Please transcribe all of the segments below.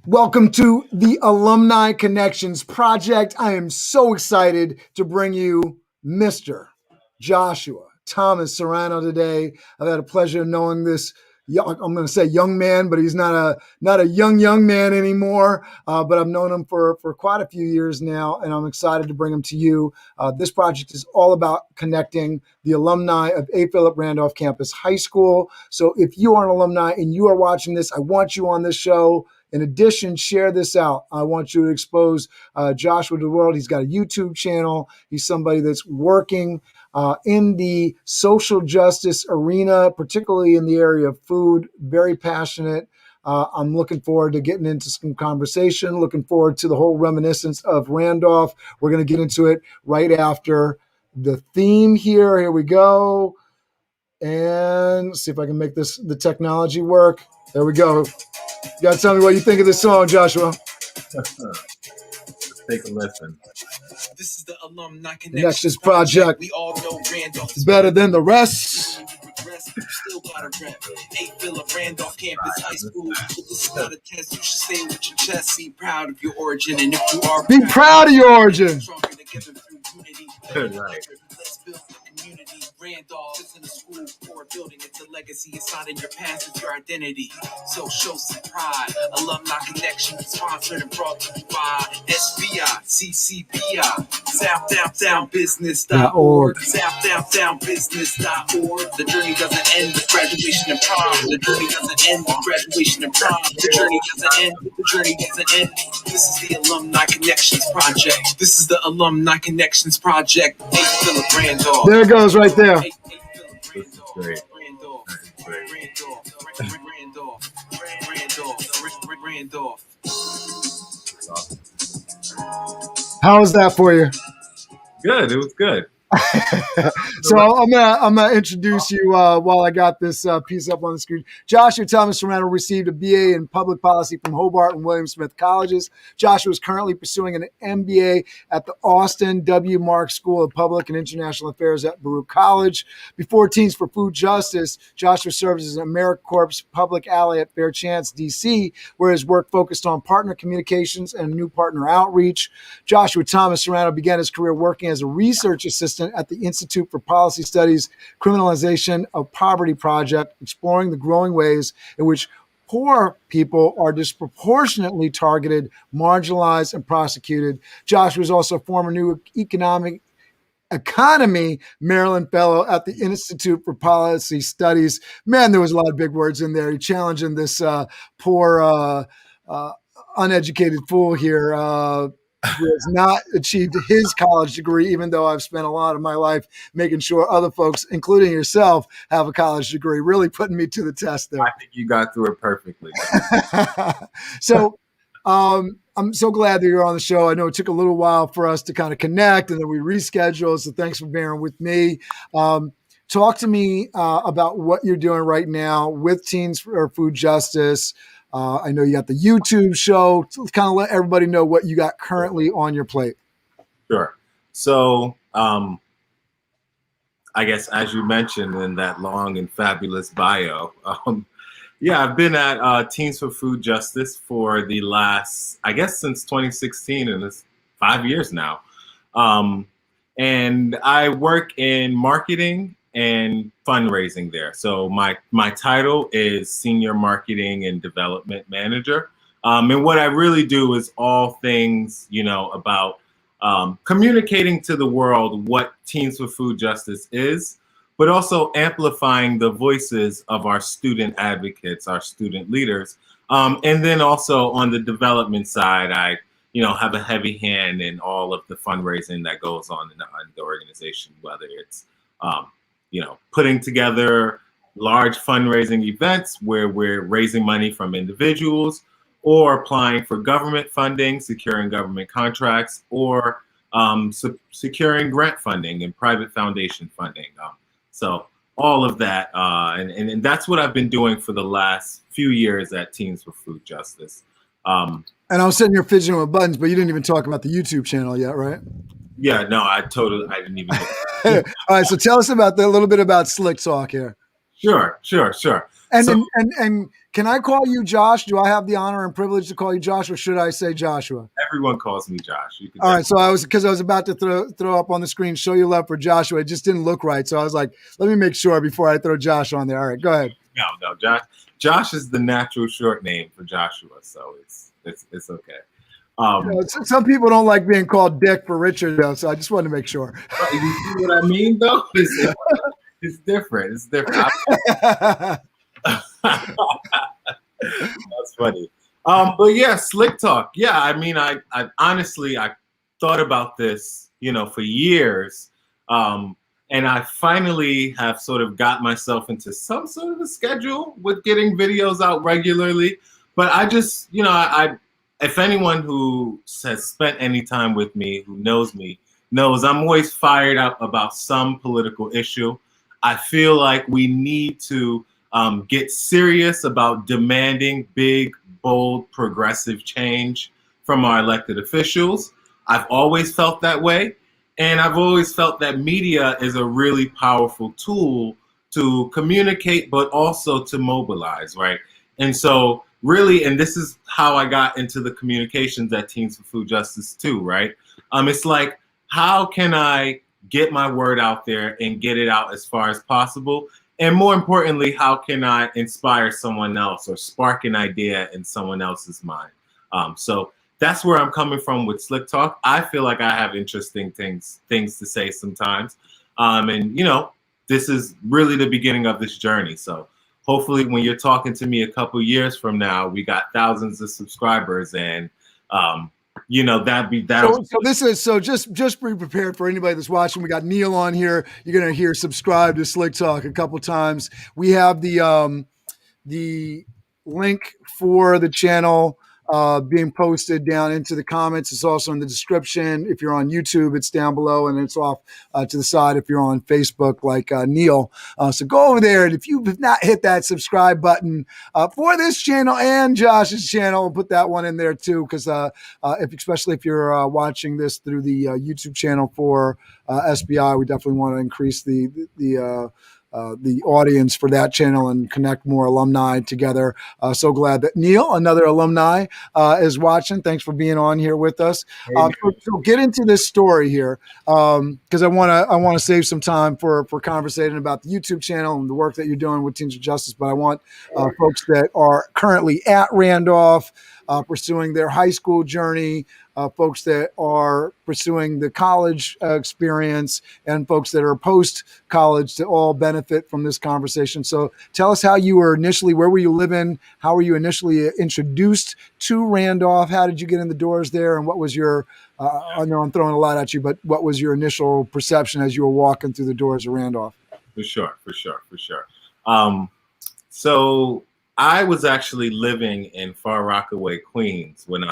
Welcome to the Alumni Connections Project. I am so excited to bring you Mr. Joshua Thomas-Serrano today. I've had a pleasure of knowing this, I'm going to say young man, but he's not a young man anymore. But I've known him for quite a few years now, and I'm excited to bring him to you. This project is all about connecting the alumni of A. Philip Randolph Campus High School. So if you are an alumni and you are watching this, I want you on this show. In addition, share this out. I want you to expose Joshua to the world. He's got a YouTube channel. He's somebody that's working in the social justice arena, particularly in the area of food, very passionate. I'm looking forward to getting into some conversation, looking forward to the whole reminiscence of Randolph. We're going to get into it right after the theme here. Here we go. And see if I can make the technology work. There we go. You got to tell me what you think of this song, Joshua. Let's take a listen. This is the Alumni Connections Project. We all know Randolph is better than the rest. Still gotta rep. A. Philip Randolph Campus High School. This is not a test. You should say it with your chest. Be proud of your origin, and if you are, be proud of your origin. Stronger together through unity. Right. Let's build the community. Randolph isn't a school or a building. It's a legacy. It's not in your past. It's your identity. So show some pride. Alumni Connection is sponsored and brought to you by SBI, CCBI, SouthDownTownBusiness.org, SouthDownTownBusiness.org. The journey doesn't end with graduation and prom. The journey doesn't end with graduation and prom. The journey doesn't end. The journey doesn't end. This is the Alumni Connections Project. This is the Alumni Connections Project. A. Philip Randolph. There it goes right there. This is great. Randolph. How was that for you? Good. It was good. So I'm gonna introduce you while I got this piece up on the screen. Joshua Thomas-Serrano received a BA in public policy from Hobart and William Smith colleges. Joshua is currently pursuing an MBA at the Austin W. Marxe School of Public and International Affairs at Baruch College. Before Teens for Food Justice, Joshua serves as an AmeriCorps Public Ally at Fair Chance D.C., where his work focused on partner communications and new partner outreach. Joshua Thomas-Serrano began his career working as a research assistant at the Institute for Policy Studies Criminalization of Poverty Project, exploring the growing ways in which poor people are disproportionately targeted, marginalized, and prosecuted. Joshua is also a former New Economy Maryland Fellow at the Institute for Policy Studies. Man, there was a lot of big words in there. He challenging this poor, uneducated fool here who has not achieved his college degree, even though I've spent a lot of my life making sure other folks, including yourself, have a college degree, really putting me to the test there. I think you got through it perfectly. So I'm so glad that you're on the show. I know it took a little while for us to kind of connect, and then we rescheduled, so thanks for bearing with me. Talk to me about what you're doing right now with Teens for Food Justice. I know you got the YouTube show. Kind of let everybody know what you got currently on your plate. Sure. So I guess as you mentioned in that long and fabulous bio, I've been at Teens for Food Justice for the last, I guess, since 2016, and it's 5 years now. And I work in marketing and fundraising there. So my title is Senior Marketing and Development Manager. And what I really do is all things, about communicating to the world what Teens for Food Justice is, but also amplifying the voices of our student advocates, our student leaders. And then also on the development side, I have a heavy hand in all of the fundraising that goes on in the organization, whether it's putting together large fundraising events where we're raising money from individuals, or applying for government funding, securing government contracts, or securing grant funding and private foundation funding. So all of that, and that's what I've been doing for the last few years at Teens for Food Justice. And I was sitting here fidgeting with buttons, but you didn't even talk about the YouTube channel yet, right? Yeah, no, I didn't even. All right, so tell us about a little bit about Slick Talk here. Sure. And, So and can I call you Josh? Do I have the honor and privilege to call you Josh, or should I say Joshua? everyone calls me Josh. You can All right. So I was about to throw up on the screen, show you love for Joshua. It just didn't look right. So I was like, let me make sure before I throw Josh on there. All right, go ahead. No, Josh is the natural short name for Joshua, so it's okay. Some people don't like being called Dick for Richard, though. So I just wanted to make sure. You see what I mean, though? It's different. It's different. That's funny. But yeah, Slick Talk. Yeah, I mean, I honestly, I thought about this, for years. And I finally have sort of got myself into some sort of a schedule with getting videos out regularly. But I just, if anyone who has spent any time with me, who knows me, knows I'm always fired up about some political issue. I feel like we need to get serious about demanding big, bold, progressive change from our elected officials. I've always felt that way. And I've always felt that media is a really powerful tool to communicate, but also to mobilize, right? And so really, and this is how I got into the communications at Teens for Food Justice too, right? It's like, how can I get my word out there and get it out as far as possible? And more importantly, how can I inspire someone else or spark an idea in someone else's mind? So that's where I'm coming from with Slick Talk. I feel like I have interesting things to say sometimes. And, this is really the beginning of this journey. So hopefully when you're talking to me a couple years from now, we got thousands of subscribers and, So just be prepared for anybody that's watching. We got Neil on here. You're going to hear subscribe to Slick Talk a couple times. We have the link for the channel being posted down into the comments. It's also in the description. If you're on YouTube, it's down below, and it's off to the side if you're on Facebook like Neil. So go over there, and if you have not hit that subscribe button for this channel and Josh's channel, we'll put that one in there too, because especially if you're watching this through the YouTube channel for SBI, we definitely want to increase the audience for that channel and connect more alumni together. So glad that Neil, another alumni, is watching. Thanks for being on here with us. So get into this story here, because I want to save some time for conversating about the YouTube channel and the work that you're doing with Teens for Justice. But I want folks that are currently at Randolph, pursuing their high school journey, folks that are pursuing the college experience, and folks that are post-college to all benefit from this conversation. So tell us how you were initially, where were you living? How were you initially introduced to Randolph? How did you get in the doors there? And what was your, I know I'm throwing a lot at you, but what was your initial perception as you were walking through the doors of Randolph? For sure. So I was actually living in Far Rockaway, Queens when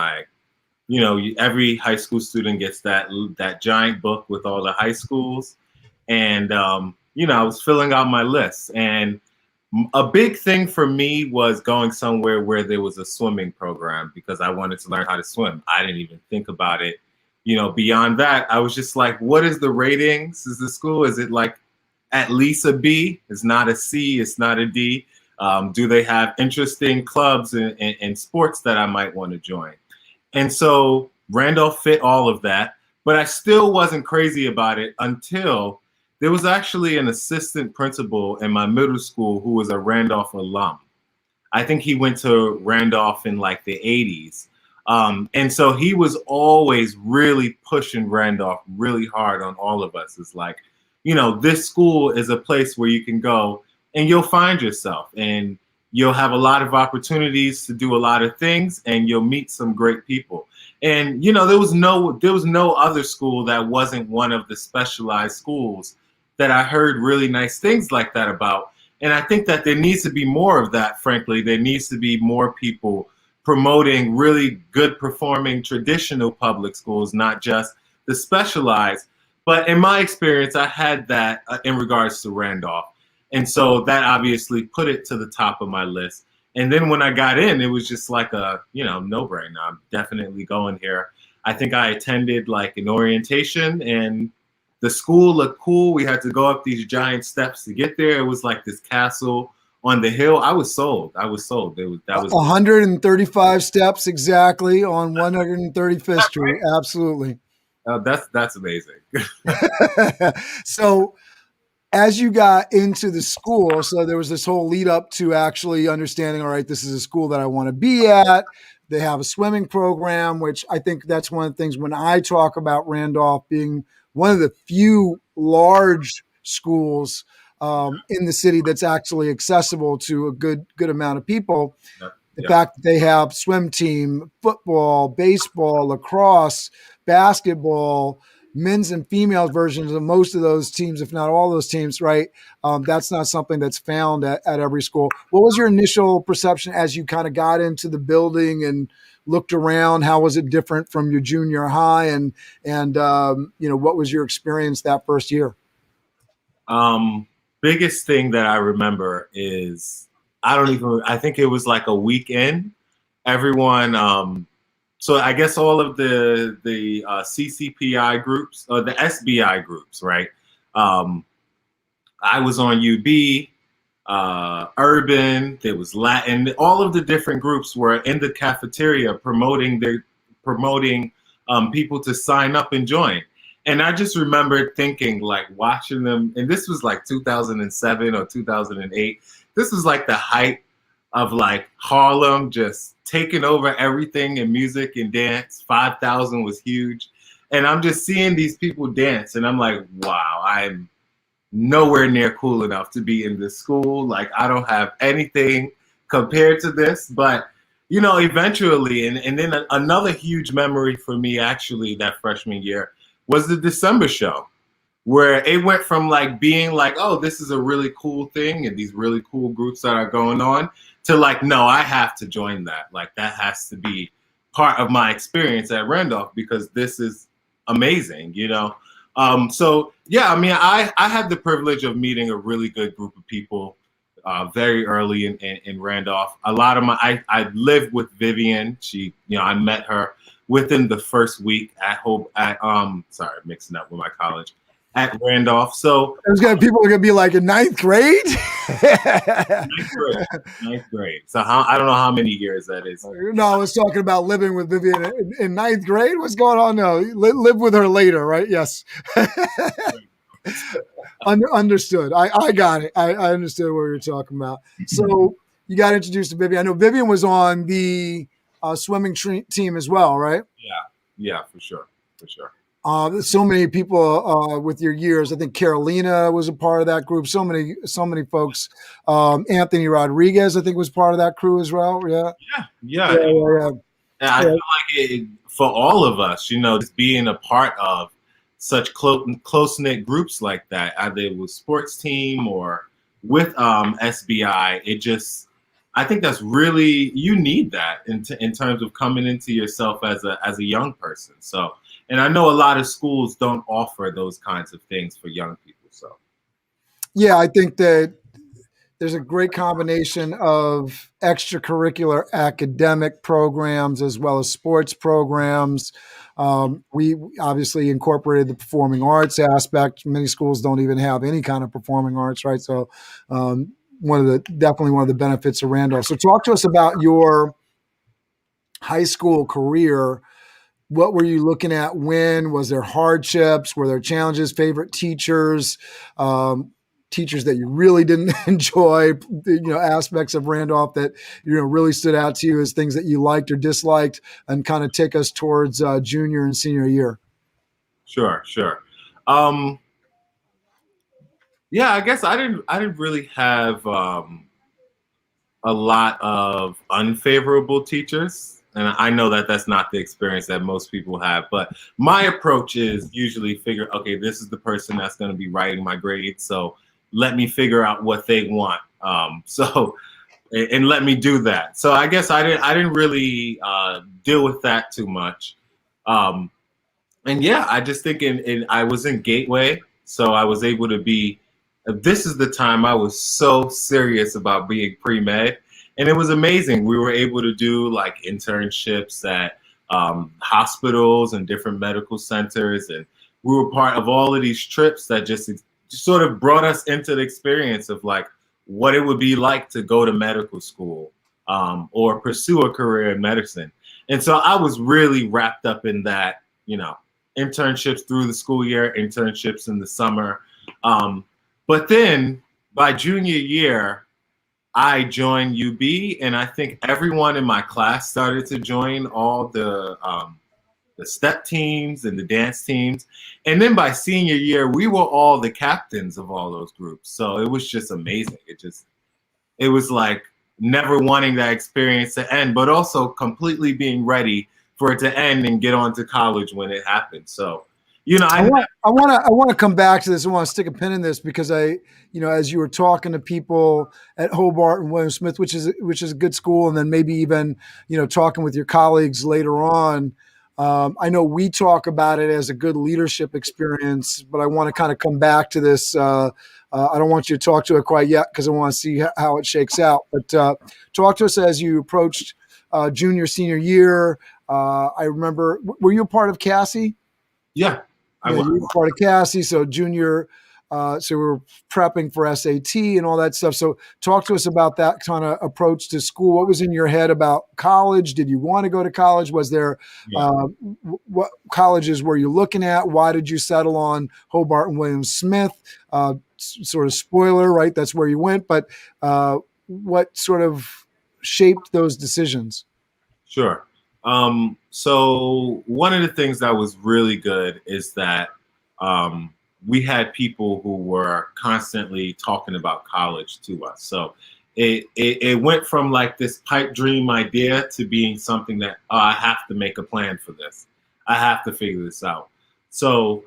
every high school student gets that giant book with all the high schools. And, I was filling out my list. And a big thing for me was going somewhere where there was a swimming program because I wanted to learn how to swim. I didn't even think about it. Beyond that, I was just like, what is the ratings? Is the school, is it like at least a B? It's not a C, it's not a D. Do they have interesting clubs and sports that I might want to join? And so Randolph fit all of that, but I still wasn't crazy about it until there was actually an assistant principal in my middle school who was a Randolph alum. I think he went to Randolph in like the 80s. And so he was always really pushing Randolph really hard on all of us. It's like, this school is a place where you can go and you'll find yourself and you'll have a lot of opportunities to do a lot of things and you'll meet some great people. And, there was no other school that wasn't one of the specialized schools that I heard really nice things like that about. And I think that there needs to be more of that, frankly. There needs to be more people promoting really good performing traditional public schools, not just the specialized. But in my experience, I had that in regards to Randolph. And so that obviously put it to the top of my list. And then when I got in, it was just like a, no-brainer. I'm definitely going here. I think I attended like an orientation and the school looked cool. We had to go up these giant steps to get there. It was like this castle on the hill. I was sold. That was that was 135 steps exactly on 135th Street. Absolutely. that's amazing. So as you got into the school, so there was this whole lead up to actually understanding, all right, this is a school that I want to be at. They have a swimming program, which I think that's one of the things when I talk about Randolph being one of the few large schools in the city that's actually accessible to a good amount of people. The fact that they have swim team, football, baseball, lacrosse, basketball, men's and female versions of most of those teams, if not all those teams, right? That's not something that's found at every school. What was your initial perception as you kind of got into the building and looked around? How was it different from your junior high? And what was your experience that first year? Biggest thing that I remember is I think it was like a weekend. Everyone, so I guess all of the CCPI groups or the SBI groups, right? I was on UB, Urban, there was Latin. All of the different groups were in the cafeteria promoting people to sign up and join. And I just remember thinking, like, watching them, and this was like 2007 or 2008. This was like the height of like Harlem just taking over everything in music and dance. 5,000 was huge. And I'm just seeing these people dance, and I'm like, wow, I'm nowhere near cool enough to be in this school. Like, I don't have anything compared to this. But, eventually, and then another huge memory for me, actually, that freshman year was the December show, where it went from like being like, oh, this is a really cool thing and these really cool groups that are going on, to like, no, I have to join that. Like, that has to be part of my experience at Randolph because this is amazing, So yeah, I mean, I had the privilege of meeting a really good group of people very early in Randolph. A lot of I lived with Vivian. She, I met her within the first week mixing up with my college at Randolph. So people are gonna be like in ninth grade. Ninth grade. So I don't know how many years that is. No, I was talking about living with Vivian in ninth grade. What's going on? No, live with her later, right? Yes. Understood. I got it. I understood what you're talking about. So you got introduced to Vivian. I know Vivian was on the swimming team as well, right? Yeah, for sure. So many people with your years. I think Carolina was a part of that group. So many folks. Anthony Rodriguez, I think, was part of that crew as well. Yeah. And I feel like for all of us, just being a part of such close-knit groups like that, either it was sports team or with SBI, I think that's really, you need that in terms of coming into yourself as a young person. So, and I know a lot of schools don't offer those kinds of things for young people. So, yeah, I think that there's a great combination of extracurricular academic programs as well as sports programs. We obviously incorporated the performing arts aspect. Many schools don't even have any kind of performing arts, right? So, definitely one of the benefits of Randolph. So talk to us about your high school career. What were you looking at? When was there hardships? Were there challenges? Favorite teachers? Teachers that you really didn't enjoy? Aspects of Randolph that really stood out to you as things that you liked or disliked, and kind of take us towards junior and senior year. Sure. Yeah, I guess I didn't really have a lot of unfavorable teachers. And I know that that's not the experience that most people have, but my approach is usually figure, okay, this is the person that's going to be writing my grades. So let me figure out what they want. And let me do that. So I guess I didn't really deal with that too much. And yeah, I just think I was in Gateway. So I was able to this is the time I was so serious about being pre-med. And it was amazing. We were able to do like internships at hospitals and different medical centers and we were part of all of these trips that just sort of brought us into the experience of like what it would be like to go to medical school or pursue a career in medicine. And so I was really wrapped up in that, you know, internships through the school year, internships in the summer. But then by junior year, I joined UB, and I think everyone in my class started to join all the step teams and the dance teams. And then by senior year, we were all the captains of all those groups. So it was just amazing. It was like never wanting that experience to end, but also completely being ready for it to end and get on to college when it happened. So, you know, I want to come back to this. I want to stick a pin in this because as you were talking to people at Hobart and William Smith, which is a good school, and then maybe even, talking with your colleagues later on, I know we talk about it as a good leadership experience, but I want to kind of come back to this. I don't want you to talk to it quite yet because I want to see how it shakes out. But talk to us as you approached junior, senior year. I remember, were you a part of Cassie? Yeah. You were part of Cassie, so junior, so we were prepping for SAT and all that stuff. So talk to us about that kind of approach to school. What was in your head about college? Did you want to go to college? Was there, what colleges were you looking at? Why did you settle on Hobart and William Smith? Sort of spoiler, right? That's where you went. But what sort of shaped those decisions? Sure. So one of the things that was really good is that we had people who were constantly talking about college to us. So it went from like this pipe dream idea to being something that I have to make a plan for this. I have to figure this out. So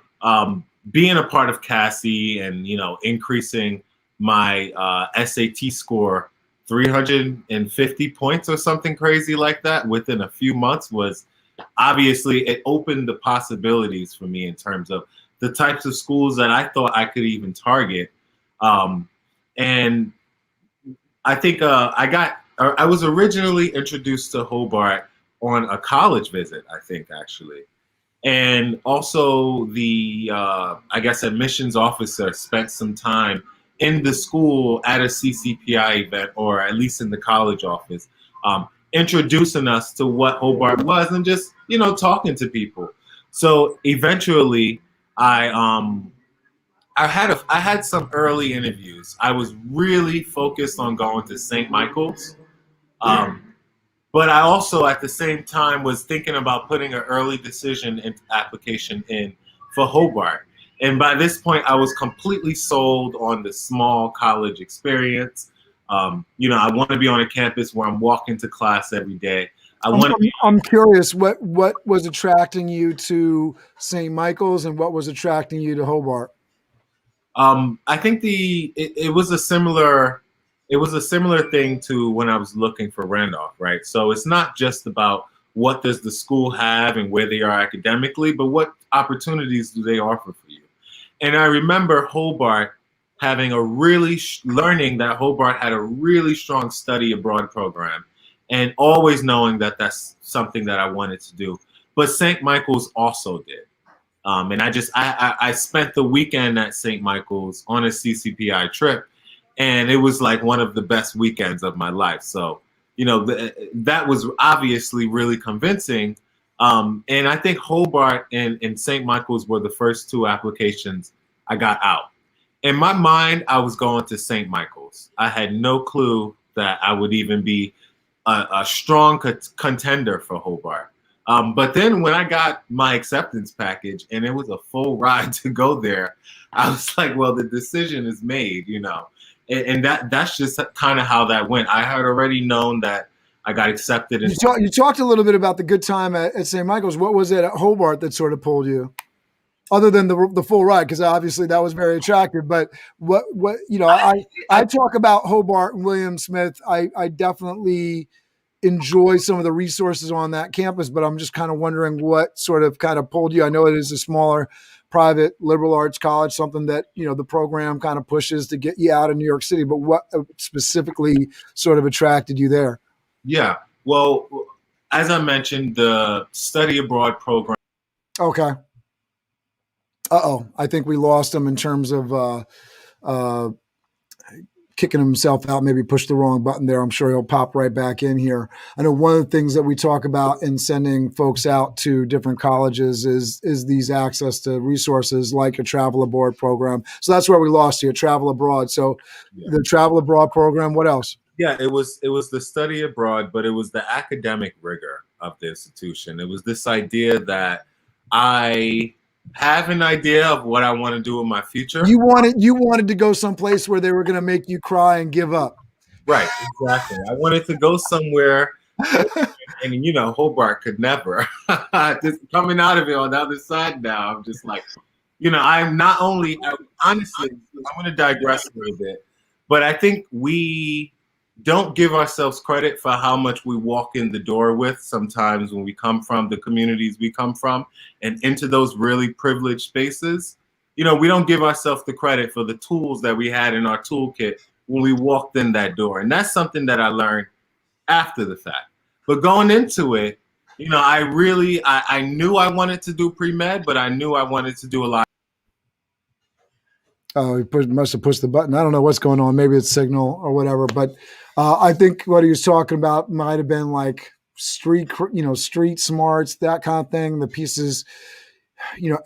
being a part of Cassie and, increasing my SAT score 350 points or something crazy like that within a few months was obviously, it opened the possibilities for me in terms of the types of schools that I thought I could even target. And I think I was originally introduced to Hobart on a college visit, I think, actually. And also the, admissions officer spent some time in the school at a CCPI event, or at least in the college office, introducing us to what Hobart was and just, talking to people. So eventually I had some early interviews. I was really focused on going to St. Michael's. But I also, at the same time, was thinking about putting an early decision application in for Hobart. And by this point, I was completely sold on the small college experience. I want to be on a campus where I'm walking to class every day. I'm curious, what was attracting you to St. Michael's and what was attracting you to Hobart? I think it was a similar thing to when I was looking for Randolph, right? So it's not just about what does the school have and where they are academically, but what opportunities do they offer for you? And I remember Hobart having learning that Hobart had a really strong study abroad program, and always knowing that that's something that I wanted to do. But St. Michael's also did. And I spent the weekend at St. Michael's on a CCPI trip, and it was like one of the best weekends of my life. So, that was obviously really convincing. And I think Hobart and St. Michael's were the first two applications I got out. In my mind, I was going to St. Michael's. I had no clue that I would even be a strong contender for Hobart. But then when I got my acceptance package and it was a full ride to go there, I was like, well, the decision is made, and that's just kind of how that went. I had already known that I got accepted. You talked a little bit about the good time at St. Michael's. What was it at Hobart that sort of pulled you? Other than the full ride, because obviously that was very attractive. But I talk about Hobart and William Smith. I definitely enjoy some of the resources on that campus, but I'm just kind of wondering what sort of kind of pulled you. I know it is a smaller private liberal arts college, something that, the program kind of pushes to get you out of New York City, but what specifically sort of attracted you there? Yeah. Well, as I mentioned, the study abroad program. Okay. I think we lost him in terms of uh, kicking himself out, maybe pushed the wrong button there. I'm sure he'll pop right back in here. I know one of the things that we talk about in sending folks out to different colleges is these access to resources like a travel abroad program. So that's where we lost you, travel abroad. So the travel abroad program, what else? Yeah, it was the study abroad, but it was the academic rigor of the institution. It was this idea that I have an idea of what I want to do in my future. You wanted to go someplace where they were going to make you cry and give up. Right, exactly. I wanted to go somewhere, and Hobart could never. Just coming out of it on the other side now, I'm just like, I'm not only honestly, I'm going to digress a little bit, but I think we don't give ourselves credit for how much we walk in the door with sometimes when we come from the communities we come from and into those really privileged spaces. We don't give ourselves the credit for the tools that we had in our toolkit when we walked in that door. And that's something that I learned after the fact. But going into it, I knew I wanted to do pre-med, but I knew I wanted to do a lot. Oh, he must have pushed the button. I don't know what's going on. Maybe it's signal or whatever. But I think what he was talking about might have been like street smarts, that kind of thing. The pieces,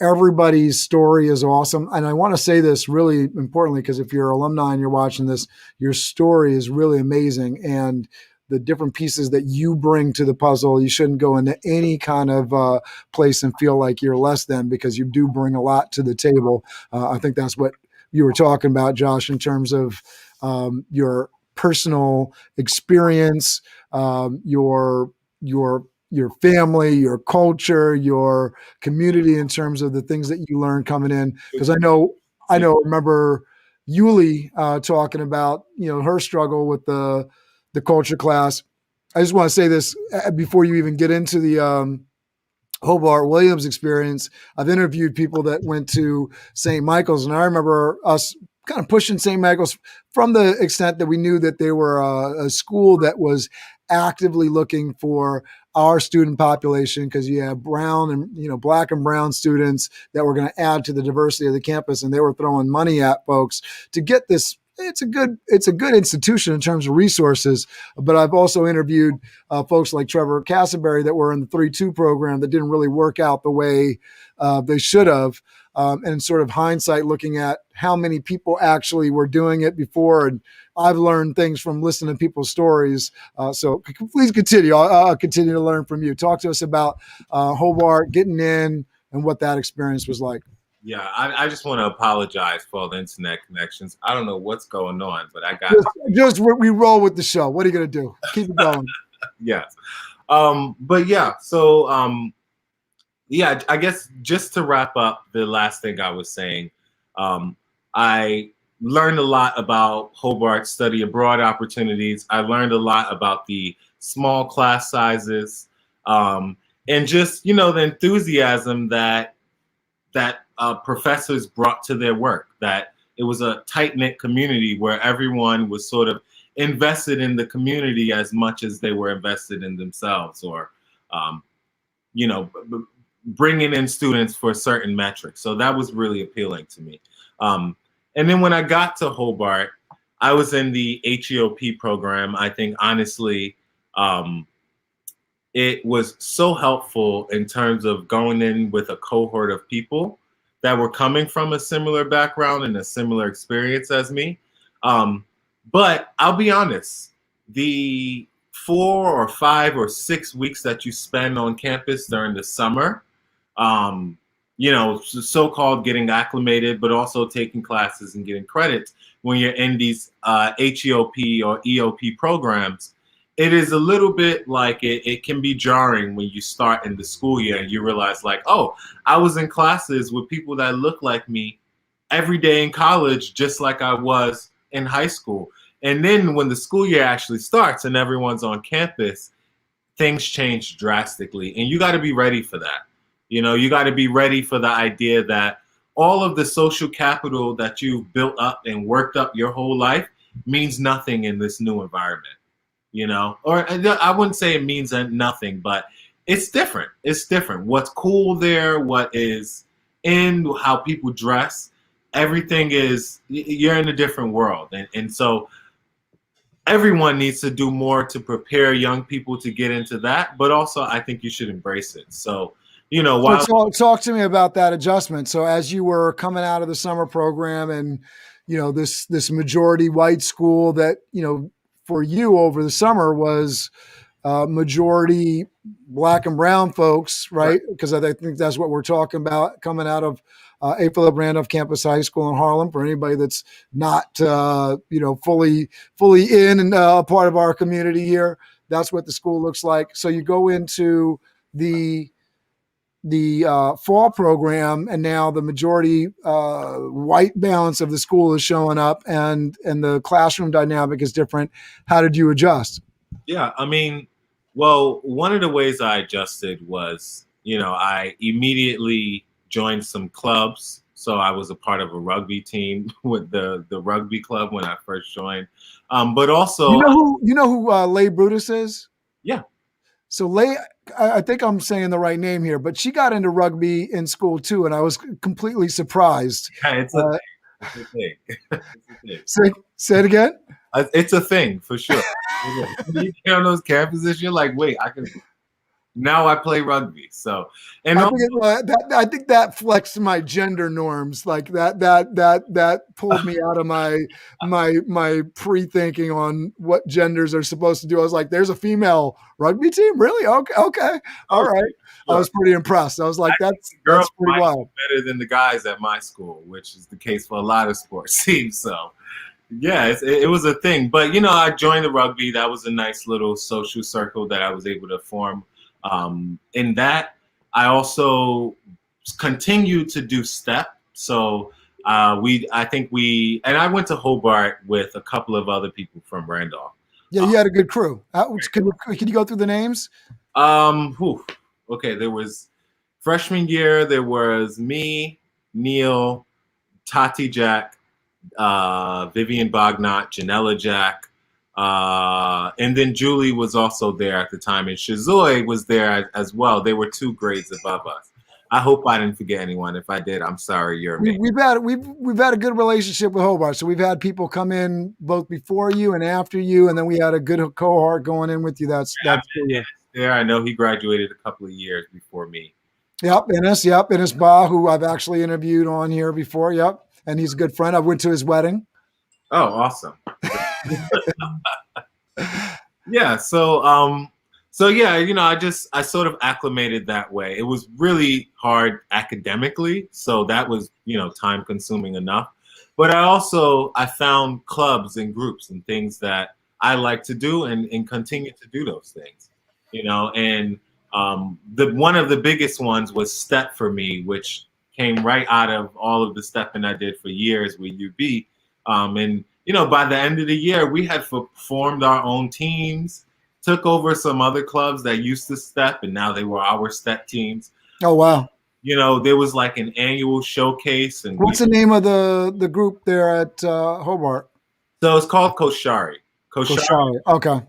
everybody's story is awesome. And I want to say this really importantly, because if you're alumni and you're watching this, your story is really amazing. And the different pieces that you bring to the puzzle, you shouldn't go into any kind of place and feel like you're less than, because you do bring a lot to the table. I think that's what you were talking about, Josh, in terms of your personal experience, your family, your culture, your community, in terms of the things that you learned coming in. Because I remember Yuli talking about her struggle with the culture class. I just want to say this before you even get into the Hobart Williams experience. I've interviewed people that went to St. Michael's, and I remember us kind of pushing St. Michael's from the extent that we knew that they were a school that was actively looking for our student population, because you have brown and black and brown students that were going to add to the diversity of the campus, and they were throwing money at folks to get this. It's a good institution in terms of resources, but I've also interviewed folks like Trevor Castleberry that were in the 3-2 program that didn't really work out the way they should have. And sort of hindsight, looking at how many people actually were doing it before. And I've learned things from listening to people's stories. So please continue. I'll continue to learn from you. Talk to us about Hobart, getting in, and what that experience was like. Yeah, I just want to apologize for all the internet connections. I don't know what's going on, but I got just we roll with the show. What are you going to do? Keep it going. Yes. But yeah, so I guess just to wrap up the last thing I was saying, I learned a lot about Hobart study abroad opportunities. I learned a lot about the small class sizes, and just the enthusiasm that professors brought to their work, that it was a tight-knit community where everyone was sort of invested in the community as much as they were invested in themselves, or, bringing in students for certain metrics. So that was really appealing to me. And then when I got to Hobart, I was in the HEOP program. I think, honestly, it was so helpful in terms of going in with a cohort of people that were coming from a similar background and a similar experience as me. But I'll be honest, the 4 or 5 or 6 weeks that you spend on campus during the summer, so-called getting acclimated, but also taking classes and getting credits when you're in these HEOP or EOP programs, it is a little bit like it can be jarring when you start in the school year and you realize, like, oh, I was in classes with people that look like me every day in college, just like I was in high school. And then when the school year actually starts and everyone's on campus, things change drastically. And you got to be ready for that. You got to be ready for the idea that all of the social capital that you've built up and worked up your whole life means nothing in this new environment. Or I wouldn't say it means nothing, but it's different. It's different. What's cool there, what is in, how people dress, everything is, you're in a different world. And so everyone needs to do more to prepare young people to get into that, but also I think you should embrace it. So, you know, while So talk to me about that adjustment. So as you were coming out of the summer program and, you know, this majority white school that, you know, for you over the summer was majority black and brown folks, right? Because I think that's what we're talking about coming out of A. Philip Randolph Campus High School in Harlem. For anybody that's not, you know, fully in and part of our community here, that's what the school looks like. So you go into the fall program, and now the majority white balance of the school is showing up, and the classroom dynamic is different. How did you adjust? Yeah, I mean, well, one of the ways I adjusted was, you know, I immediately joined some clubs. So I was a part of a rugby team with the rugby club when I first joined. But also, you know who Leigh Brutus is? Yeah. So Leigh, I think I'm saying the right name here, but she got into rugby in school too, and I was completely surprised. Yeah, it's a thing. It's a thing. It's a thing. Say it again. It's a thing for sure. You get on those campuses, you're like, wait, now I play rugby. So, and I think that flexed my gender norms. Like that pulled me out of my pre-thinking on what genders are supposed to do. I was like, there's a female rugby team? Really? Okay. All right. Sure. I was pretty impressed. I was like, that's pretty wild. Better than the guys at my school, which is the case for a lot of sports teams. So yeah, it was a thing. But, you know, I joined the rugby. That was a nice little social circle that I was able to form. In that, I also continued to do step. So I went to Hobart with a couple of other people from Randolph. Yeah, you had a good crew. Can you go through the names? Okay, there was freshman year, there was me, Neil, Tati Jack, Vivian Bognot, Janella Jack, and then Julie was also there at the time, and Shazoy was there as well. They were 2 grades above us. I hope I didn't forget anyone. If I did, I'm sorry. We've had a good relationship with Hobart, so we've had people come in both before you and after you, and then we had a good cohort going in with you. That's cool. Yeah, I know he graduated a couple of years before me. Yep, Ennis Ba, who I've actually interviewed on here before. Yep, and he's a good friend. I went to his wedding. Oh, awesome. Yeah, so yeah, you know, I sort of acclimated that way. It was really hard academically, so that was, you know, time consuming enough. But I found clubs and groups and things that I like to do and continue to do those things, you know. And one of the biggest ones was step for me, which came right out of all of the stepping I did for years with UB. And you know, by the end of the year, we had formed our own teams, took over some other clubs that used to step, and now they were our step teams. Oh, wow. You know, there was like an annual showcase. And what's the name of the group there at Hobart? So it's called Koshari. Okay.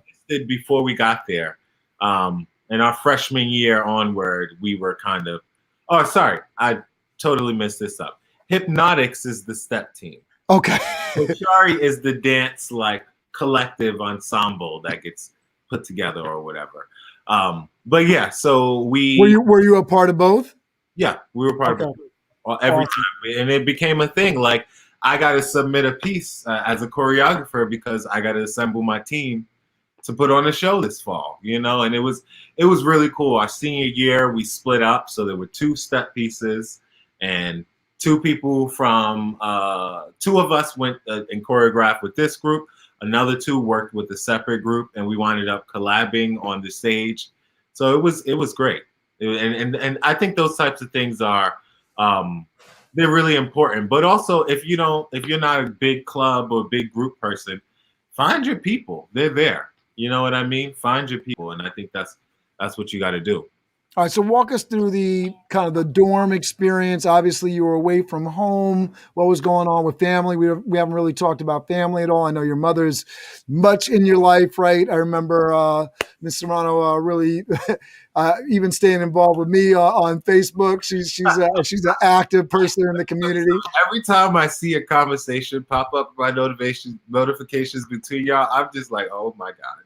Before we got there. And our freshman year onward, we were kind of, oh, sorry, I totally messed this up. Hypnotics is the step team. Okay. Koshari is the dance like collective ensemble that gets put together or whatever. But yeah, so were you a part of both? Yeah, we were part of both every time, and it became a thing. Like I got to submit a piece as a choreographer because I got to assemble my team to put on a show this fall. You know, and it was really cool. Our senior year, we split up, so there were 2 step pieces and 2 people from 2 of us went and choreographed with this group. Another 2 worked with a separate group, and we wound up collabing on the stage. So it was great. And I think those types of things are they're really important. But also, if you're not a big club or big group person, find your people. They're there. You know what I mean? Find your people, and I think that's what you got to do. All right, so walk us through the kind of the dorm experience. Obviously, you were away from home. What was going on with family? We haven't really talked about family at all. I know your mother's much in your life, right? I remember Ms. Serrano really even staying involved with me on Facebook. She's an active person in the community. Every time I see a conversation pop up my notifications between y'all, I'm just like, oh my God.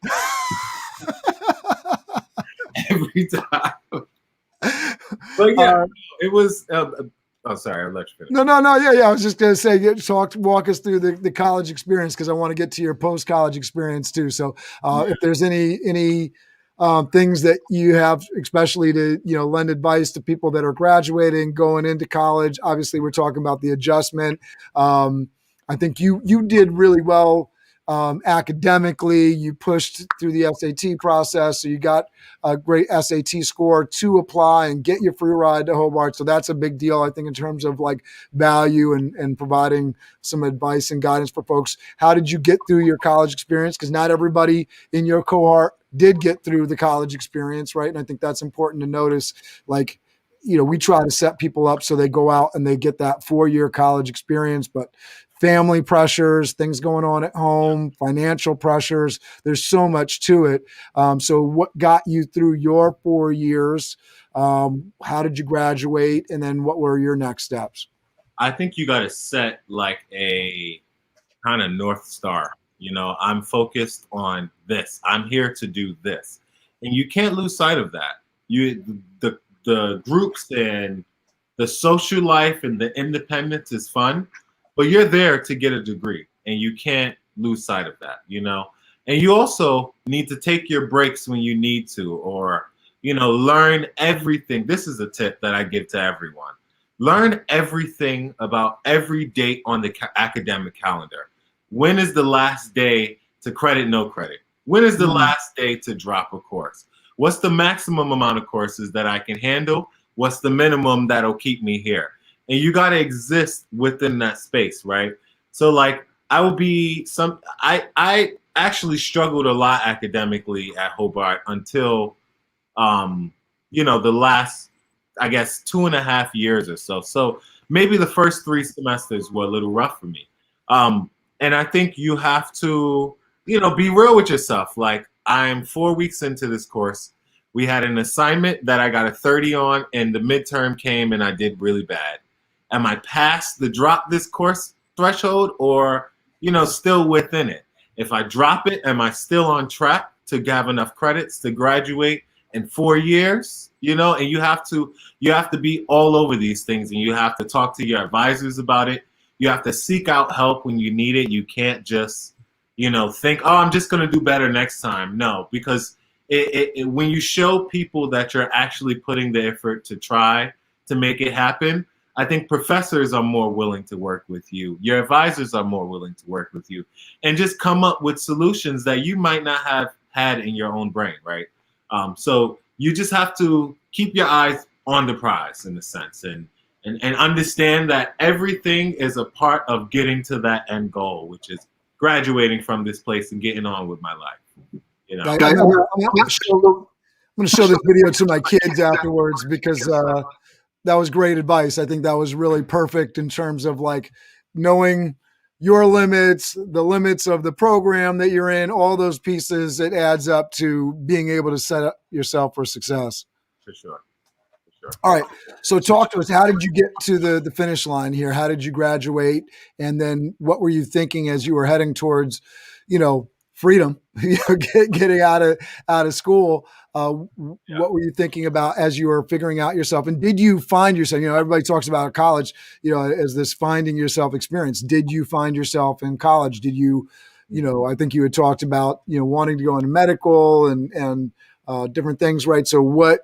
Every time. But yeah, it was. Oh, sorry, I'll let you finish. No. Yeah. I was just gonna say, walk us through the college experience, because I want to get to your post college experience too. So, if there's any things that you have, especially to lend advice to people that are graduating, going into college. Obviously, we're talking about the adjustment. I think you did really well. Academically, you pushed through the SAT process, so you got a great SAT score to apply and get your free ride to Hobart. So that's a big deal, I think, in terms of like value and providing some advice and guidance for folks. How did you get through your college experience? Because not everybody in your cohort did get through the college experience, right? And I think that's important to notice. Like, we try to set people up so they go out and they get that 4-year college experience, but family pressures, things going on at home, financial pressures. There's so much to it. So what got you through your 4 years? How did you graduate? And then what were your next steps? I think you got to set like a kind of North Star. I'm focused on this. I'm here to do this. And you can't lose sight of that. The groups and the social life and the independence is fun, but you're there to get a degree, and you can't lose sight of that, And you also need to take your breaks when you need to, or, learn everything. This is a tip that I give to everyone. Learn everything about every date on the academic calendar. When is the last day to credit, no credit? When is the last day to drop a course? What's the maximum amount of courses that I can handle? What's the minimum that'll keep me here? And you got to exist within that space, right? So like I actually struggled a lot academically at Hobart until, the last, I guess, 2.5 years or so. So maybe the first 3 semesters were a little rough for me. And I think you have to, be real with yourself. Like, I'm 4 weeks into this course. We had an assignment that I got a 30 on, and the midterm came and I did really bad. Am I past the drop this course threshold, or, still within it? If I drop it, am I still on track to have enough credits to graduate in 4 years? And you have to be all over these things, and you have to talk to your advisors about it. You have to seek out help when you need it. You can't just, think, oh, I'm just going to do better next time. No, because when you show people that you're actually putting the effort to try to make it happen, I think professors are more willing to work with you. Your advisors are more willing to work with you, and just come up with solutions that you might not have had in your own brain, right? So you just have to keep your eyes on the prize, in a sense, and understand that everything is a part of getting to that end goal, which is graduating from this place and getting on with my life. I'm going to show this video to my kids afterwards, because that was great advice. I think that was really perfect in terms of like knowing your limits, the limits of the program that you're in, all those pieces. It adds up to being able to set up yourself for success. For sure. All right. So talk to us. How did you get to the finish line here? How did you graduate? And then what were you thinking as you were heading towards, freedom, getting out of school? What were you thinking about as you were figuring out yourself? And did you find yourself, everybody talks about college, as this finding yourself experience. Did you find yourself in college? Did you, I think you had talked about, wanting to go into medical and different things, right? So what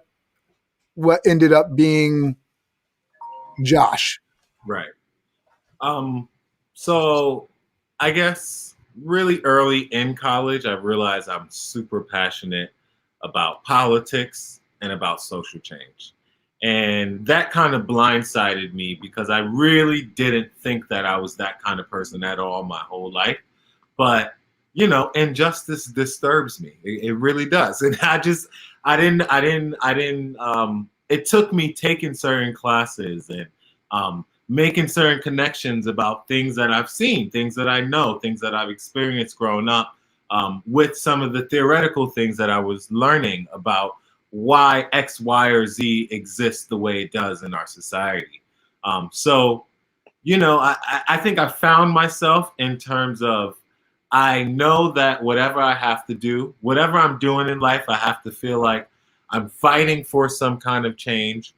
ended up being Josh? Right. So I guess really early in college, I realized I'm super passionate about politics and about social change. And that kind of blindsided me, because I really didn't think that I was that kind of person at all my whole life. But injustice disturbs me. It really does. And it took me taking certain classes and making certain connections about things that I've seen, things that I know, things that I've experienced growing up, with some of the theoretical things that I was learning about why X, Y, or Z exists the way it does in our society. I think I found myself in terms of, I know that whatever I have to do, whatever I'm doing in life, I have to feel like I'm fighting for some kind of change,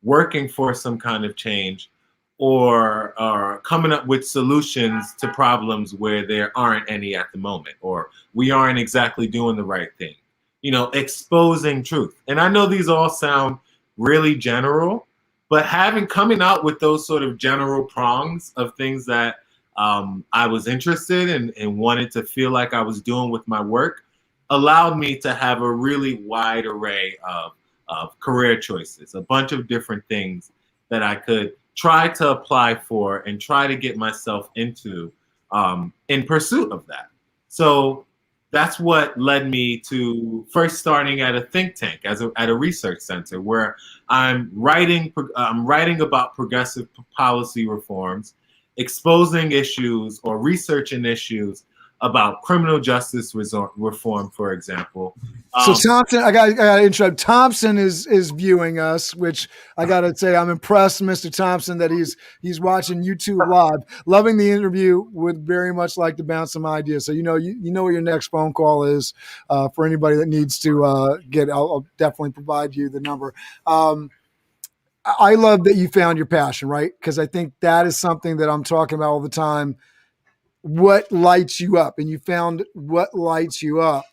working for some kind of change, or coming up with solutions to problems where there aren't any at the moment, or we aren't exactly doing the right thing. Exposing truth. And I know these all sound really general, but coming out with those sort of general prongs of things that I was interested in and wanted to feel like I was doing with my work allowed me to have a really wide array of career choices, a bunch of different things that I could try to apply for and try to get myself into in pursuit of that. So that's what led me to first starting at a think tank, at a research center, where I'm writing about progressive policy reforms, exposing issues or researching issues about criminal justice reform, for example. So Thompson, I got to interrupt. Thompson is viewing us, which I got to say I'm impressed, Mr. Thompson, that he's watching YouTube live, loving the interview. Would very much like to bounce some ideas. So you know what your next phone call is for anybody that needs to get. I'll definitely provide you the number. I love that you found your passion, right? Because I think that is something that I'm talking about all the time. What lights you up, and you found what lights you up.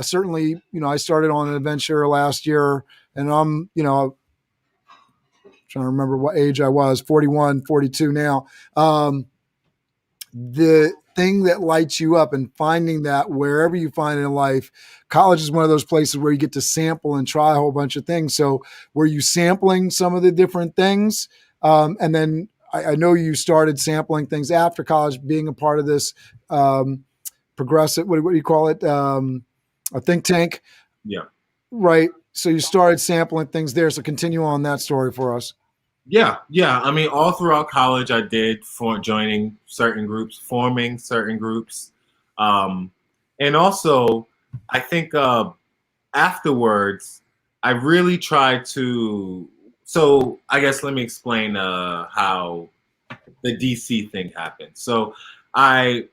Certainly, I started on an adventure last year, and I'm, trying to remember what age I was, 41, 42 now. The thing that lights you up and finding that wherever you find it in life, college is one of those places where you get to sample and try a whole bunch of things. So were you sampling some of the different things? And then I know you started sampling things after college, being a part of this progressive, what do you call it? A think tank. Yeah. Right. So you started sampling things there. So continue on that story for us. Yeah. I mean, all throughout college, I did joining certain groups, forming certain groups. And also, I think afterwards, I really tried to. So I guess let me explain how the DC thing happened. So I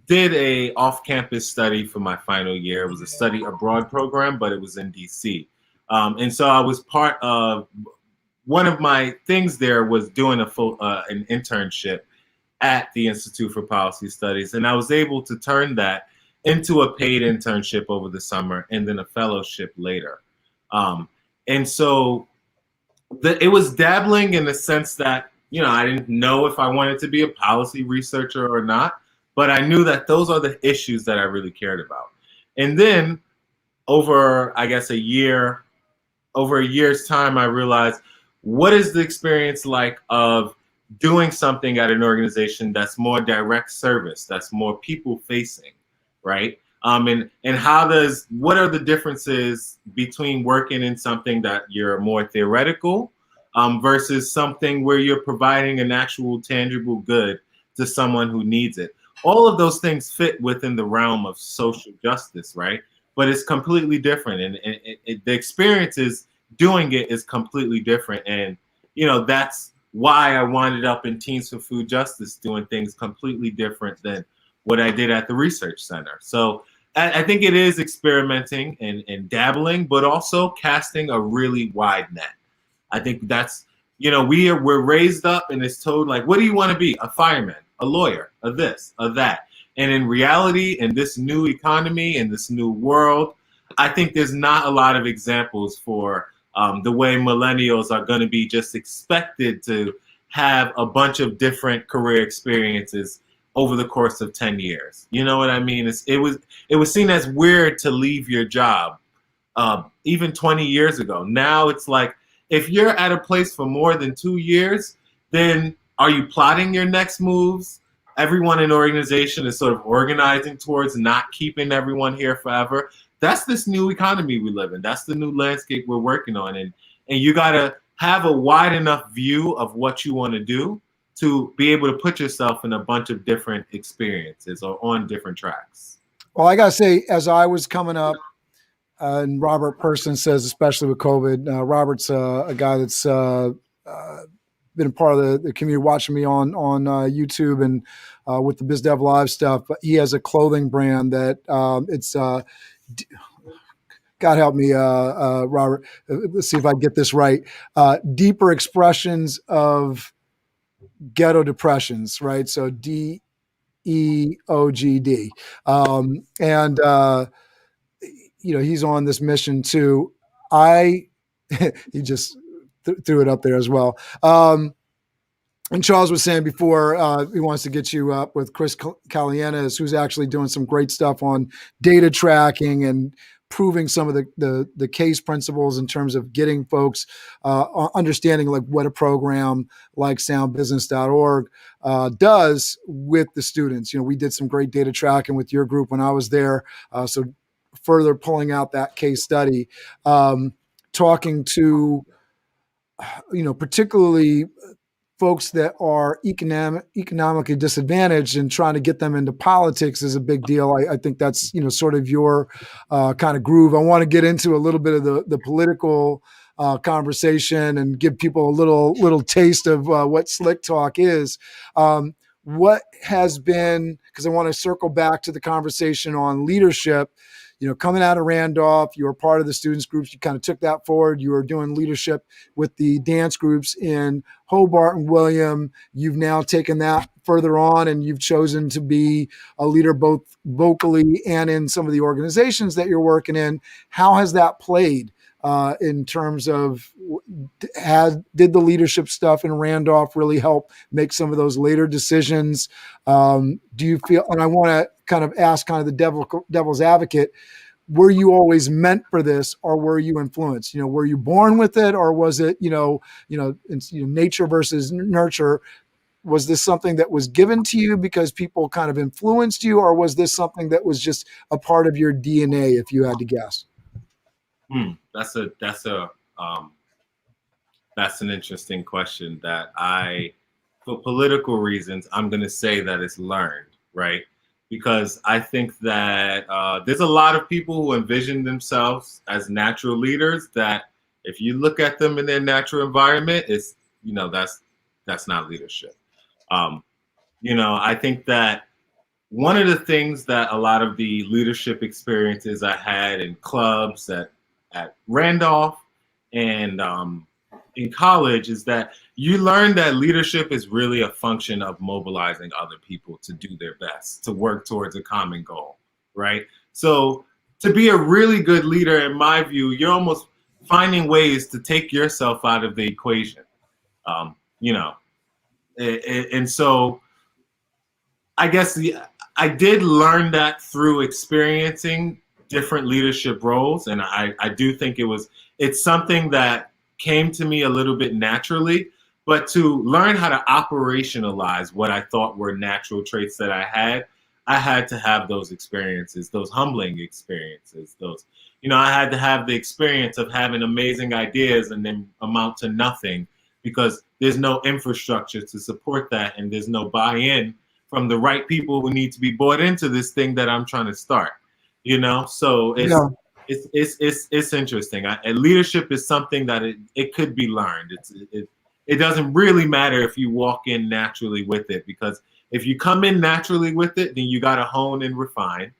did a off-campus study for my final year. It was a study abroad program, but it was in DC. And so I was part of, one of my things there was doing an internship at the Institute for Policy Studies. And I was able to turn that into a paid internship over the summer and then a fellowship later. And so it was dabbling in the sense that, I didn't know if I wanted to be a policy researcher or not, but I knew that those are the issues that I really cared about. And then over, I guess, a year's time, I realized, what is the experience like of doing something at an organization that's more direct service, that's more people facing, right? And what are the differences between working in something that you're more theoretical versus something where you're providing an actual tangible good to someone who needs it? All of those things fit within the realm of social justice, right? But it's completely different. And the experience is doing it is completely different. And, that's why I wound up in Teens for Food Justice, doing things completely different than what I did at the research center. So I think it is experimenting and dabbling, but also casting a really wide net. I think that's, we're raised up and it's told, like, what do you want to be? A fireman, a lawyer, a this, a that. And in reality, in this new economy, in this new world, I think there's not a lot of examples for the way millennials are going to be just expected to have a bunch of different career experiences over the course of 10 years. You know what I mean? It was seen as weird to leave your job even 20 years ago. Now it's like, if you're at a place for more than 2 years, then are you plotting your next moves? everyone in the organization is sort of organizing towards not keeping everyone here forever. That's this new economy we live in. That's the new landscape we're working on. And you got to have a wide enough view of what you want to do to be able to put yourself in a bunch of different experiences or on different tracks. Well, I got to say, as I was coming up, and Robert Person says, especially with COVID, Robert's a guy that's been a part of the community, watching me on YouTube and with the BizDev Live stuff. But he has a clothing brand that it's God help me, Robert. Let's see if I get this right. Deeper expressions of ghetto depressions, right? So DEOGD, and he's on this mission too. He just threw it up there as well. And Charles was saying before, he wants to get you up with Chris Calianis, who's actually doing some great stuff on data tracking and proving some of the case principles in terms of getting folks understanding like what a program like soundbusiness.org does with the students. We did some great data tracking with your group when I was there. So further pulling out that case study, talking to, particularly folks that are economically disadvantaged and trying to get them into politics is a big deal. I think that's, sort of your kind of groove. I want to get into a little bit of the political conversation and give people a little taste of what slick talk is. What has been, because I want to circle back to the conversation on leadership. Coming out of Randolph, you were part of the students groups. You kind of took that forward. You were doing leadership with the dance groups in Hobart and William. You've now taken that further on, and you've chosen to be a leader both vocally and in some of the organizations that you're working in. How has that played in terms of did the leadership stuff in Randolph really help make some of those later decisions? Do you feel, and I want to kind of ask kind of the devil's advocate, were you always meant for this, or were you influenced? Were you born with it, or was it, nature versus nurture? Was this something that was given to you because people kind of influenced you, or was this something that was just a part of your DNA, if you had to guess? That's an interesting question that for political reasons, I'm going to say that it's learned, right? Because I think that there's a lot of people who envision themselves as natural leaders that if you look at them in their natural environment, it's, that's not leadership. I think that one of the things that a lot of the leadership experiences I had in clubs at Randolph and in college is that you learn that leadership is really a function of mobilizing other people to do their best, to work towards a common goal, right? So to be a really good leader, in my view, you're almost finding ways to take yourself out of the equation, and so I guess I did learn that through experiencing different leadership roles. And I do think it's something that came to me a little bit naturally, but to learn how to operationalize what I thought were natural traits that I had to have those experiences, those humbling experiences, I had to have the experience of having amazing ideas and then amount to nothing because there's no infrastructure to support that. And there's no buy-in from the right people who need to be bought into this thing that I'm trying to start. So it's interesting. Leadership is something that it could be learned. It doesn't really matter if you walk in naturally with it, because if you come in naturally with it, then you got to hone and refine.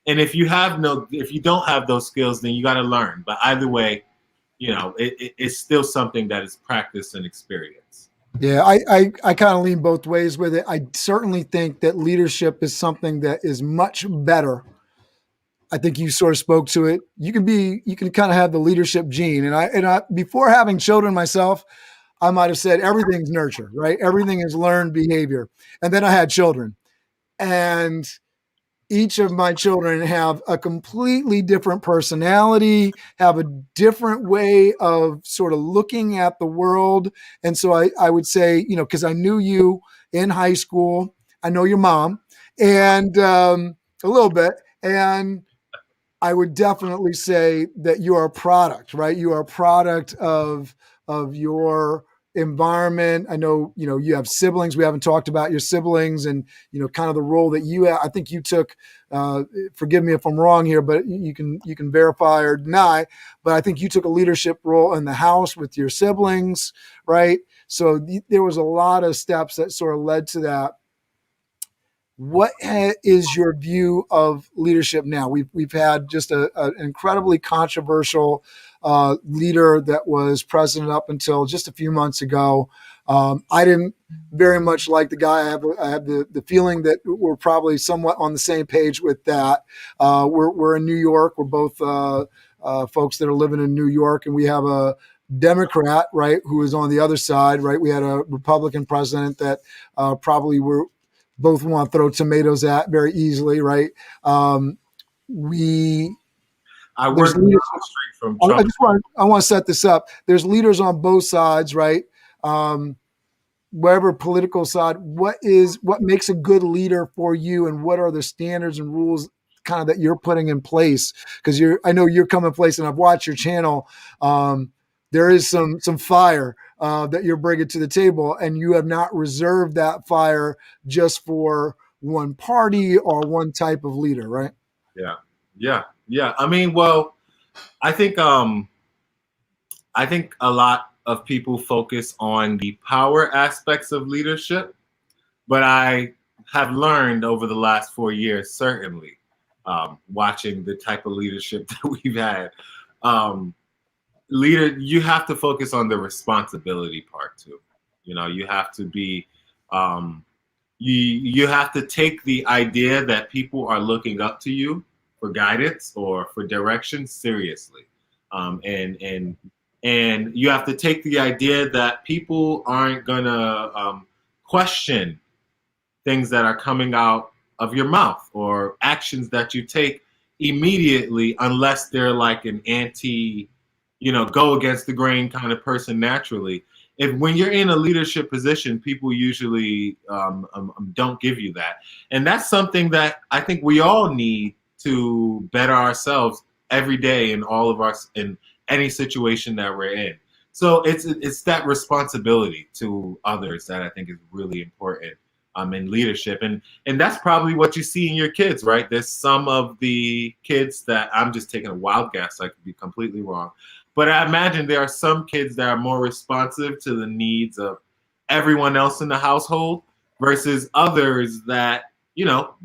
And if you don't have those skills, then you got to learn. But either way, it's still something that is practice and experience. Yeah, I kind of lean both ways with it. I certainly think that leadership is something that is much better. I think you sort of spoke to it. You can kind of have the leadership gene. And I before having children myself, I might have said everything's nurture, right? Everything is learned behavior. And then I had children, and each of my children have a completely different personality, have a different way of sort of looking at the world. And so I would say, because I knew you in high school, I know your mom, and a little bit, and I would definitely say that you are a product, right? You are a product of your environment. I know, you have siblings. We haven't talked about your siblings and, kind of the role that you have. I think you took, forgive me if I'm wrong here, but you can verify or deny, but I think you took a leadership role in the house with your siblings, right? So there was a lot of steps that sort of led to that. What is your view of leadership now? We've had just an incredibly controversial leader that was president up until just a few months ago. I didn't very much like the guy. I have the feeling that we're probably somewhat on the same page with that. We're in New York. We're both folks that are living in New York, and we have a Democrat, right, who is on the other side, right? We had a Republican president that probably were both want to throw tomatoes at very easily, right? I work down the street from Trump. I want to set this up. There's leaders on both sides, right? Wherever political side, what makes a good leader for you, and what are the standards and rules kind of that you're putting in place? Because I know you're coming in place, and I've watched your channel. There is some fire that you're bringing to the table, and you have not reserved that fire just for one party or one type of leader, right? Yeah. I mean, well, I think a lot of people focus on the power aspects of leadership, but I have learned over the last 4 years, certainly, watching the type of leadership that we've had. Leader, you have to focus on the responsibility part too. You have to be, you have to take the idea that people are looking up to you for guidance or for direction seriously, and you have to take the idea that people aren't gonna question things that are coming out of your mouth or actions that you take immediately, unless they're like an go against the grain kind of person naturally. When you're in a leadership position, people usually don't give you that. And that's something that I think we all need to better ourselves every day in any situation that we're in. So it's that responsibility to others that I think is really important in leadership. And that's probably what you see in your kids, right? There's some of the kids that, I'm just taking a wild guess, I could be completely wrong, but I imagine there are some kids that are more responsive to the needs of everyone else in the household versus others that,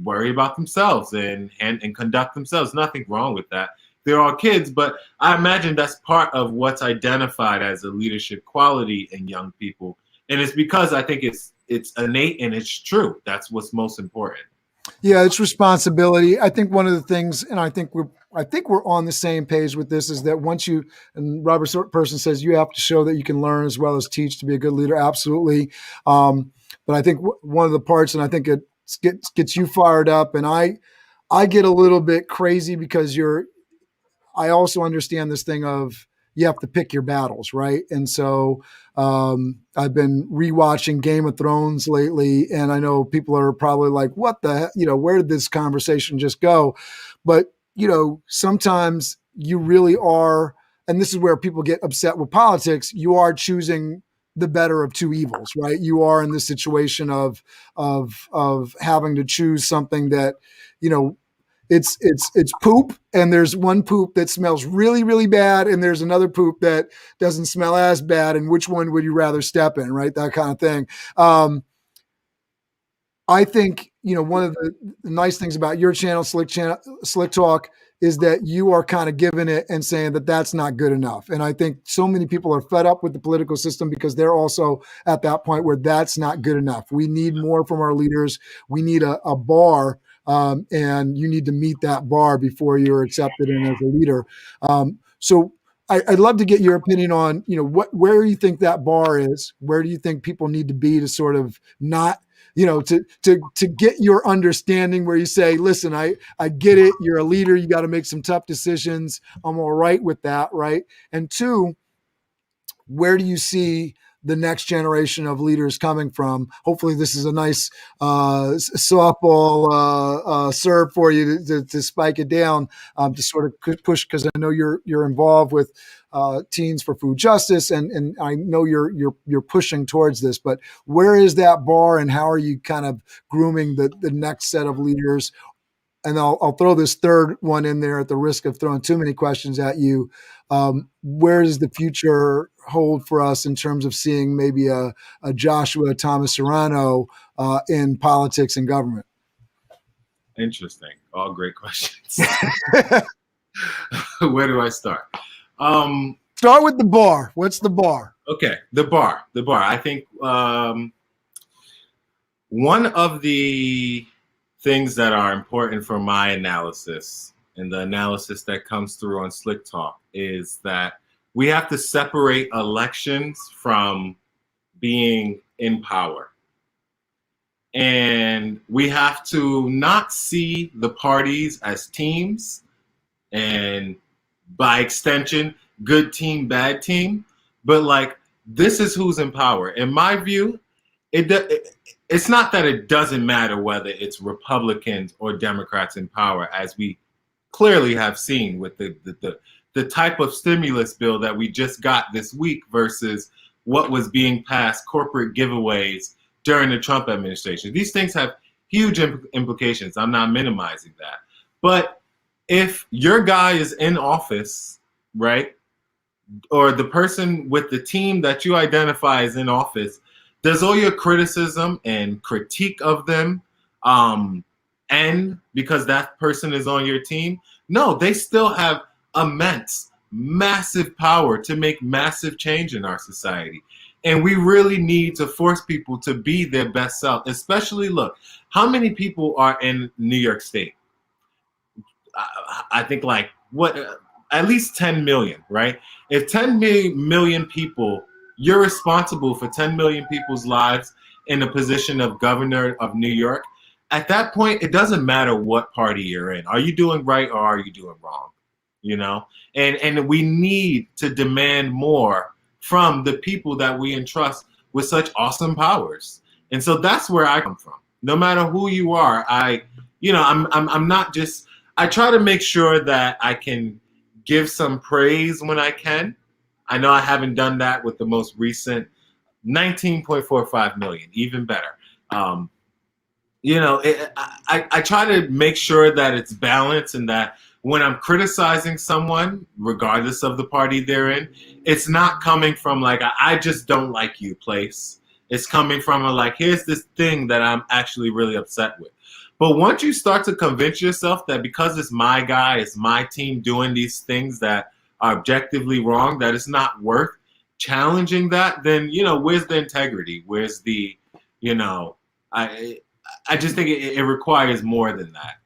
worry about themselves and conduct themselves. Nothing wrong with that. They're all kids, but I imagine that's part of what's identified as a leadership quality in young people. And it's because I think it's innate and it's true. That's what's most important. Yeah, it's responsibility. I think one of the things, and I think we're on the same page with this, is that and Robert Person says you have to show that you can learn as well as teach to be a good leader. Absolutely. But I think one of the parts, and I think it gets you fired up, and I get a little bit crazy because I also understand this thing of you have to pick your battles, right? And so I've been rewatching Game of Thrones lately, and I know people are probably like, what the, where did this conversation just go? But, sometimes you really are, and this is where people get upset with politics, you are choosing the better of two evils, right? You are in this situation of having to choose something that, it's poop, and there's one poop that smells really, really bad, and there's another poop that doesn't smell as bad, and which one would you rather step in, right? That kind of thing. I think, one of the nice things about your channel, Slick Talk, is that you are kind of giving it and saying that that's not good enough. And I think so many people are fed up with the political system because they're also at that point where that's not good enough. We need more from our leaders. We need a bar. And you need to meet that bar before you're accepted in as a leader. So I'd love to get your opinion on, where you think that bar is. Where do you think people need to be to sort of not, to get your understanding where you say, listen, I get it. You're a leader. You got to make some tough decisions. I'm all right with that. Right. And two, where do you see the next generation of leaders coming from. Hopefully this is a nice softball serve for you to spike it down, to sort of push, because I know you're involved with Teens for Food Justice, and I know you're pushing towards this, but where is that bar, and how are you kind of grooming the next set of leaders? And I'll throw this third one in there at the risk of throwing too many questions at you. Where does the future hold for us in terms of seeing maybe a Joshua Thomas-Serrano in politics and government? Interesting. All great questions. Where do I start? Start with the bar. What's the bar? Okay, the bar. I think one of the things that are important for my analysis and the analysis that comes through on Slick Talk is that we have to separate elections from being in power. And we have to not see the parties as teams, and by extension, good team, bad team, but like, this is who's in power. In my view, it's not that it doesn't matter whether it's Republicans or Democrats in power, as we clearly have seen with the type of stimulus bill that we just got this week versus what was being passed, corporate giveaways during the Trump administration. These things have huge implications. I'm not minimizing that. But if your guy is in office, right, or the person with the team that you identify as in office, does all your criticism and critique of them end because that person is on your team? No, they still have immense, massive power to make massive change in our society. And we really need to force people to be their best self, especially, look, how many people are in New York State? I think like, at least 10 million, right? If 10 million people, you're responsible for 10 million people's lives in the position of governor of New York, at that point, it doesn't matter what party you're in. Are you doing right or are you doing wrong? You know, and we need to demand more from the people that we entrust with such awesome powers. And so that's where I come from. No matter who you are, I'm not just, I try to make sure that I can give some praise when I can. I know I haven't done that with the most recent 19.45 million, even better. I try to make sure that it's balanced, and that when I'm criticizing someone, regardless of the party they're in, it's not coming from like, I just don't like you place. It's coming from like, here's this thing that I'm actually really upset with. But once you start to convince yourself that because it's my guy, it's my team doing these things that are objectively wrong, that it's not worth challenging that, then, where's the integrity? Where's the, I just think it requires more than that.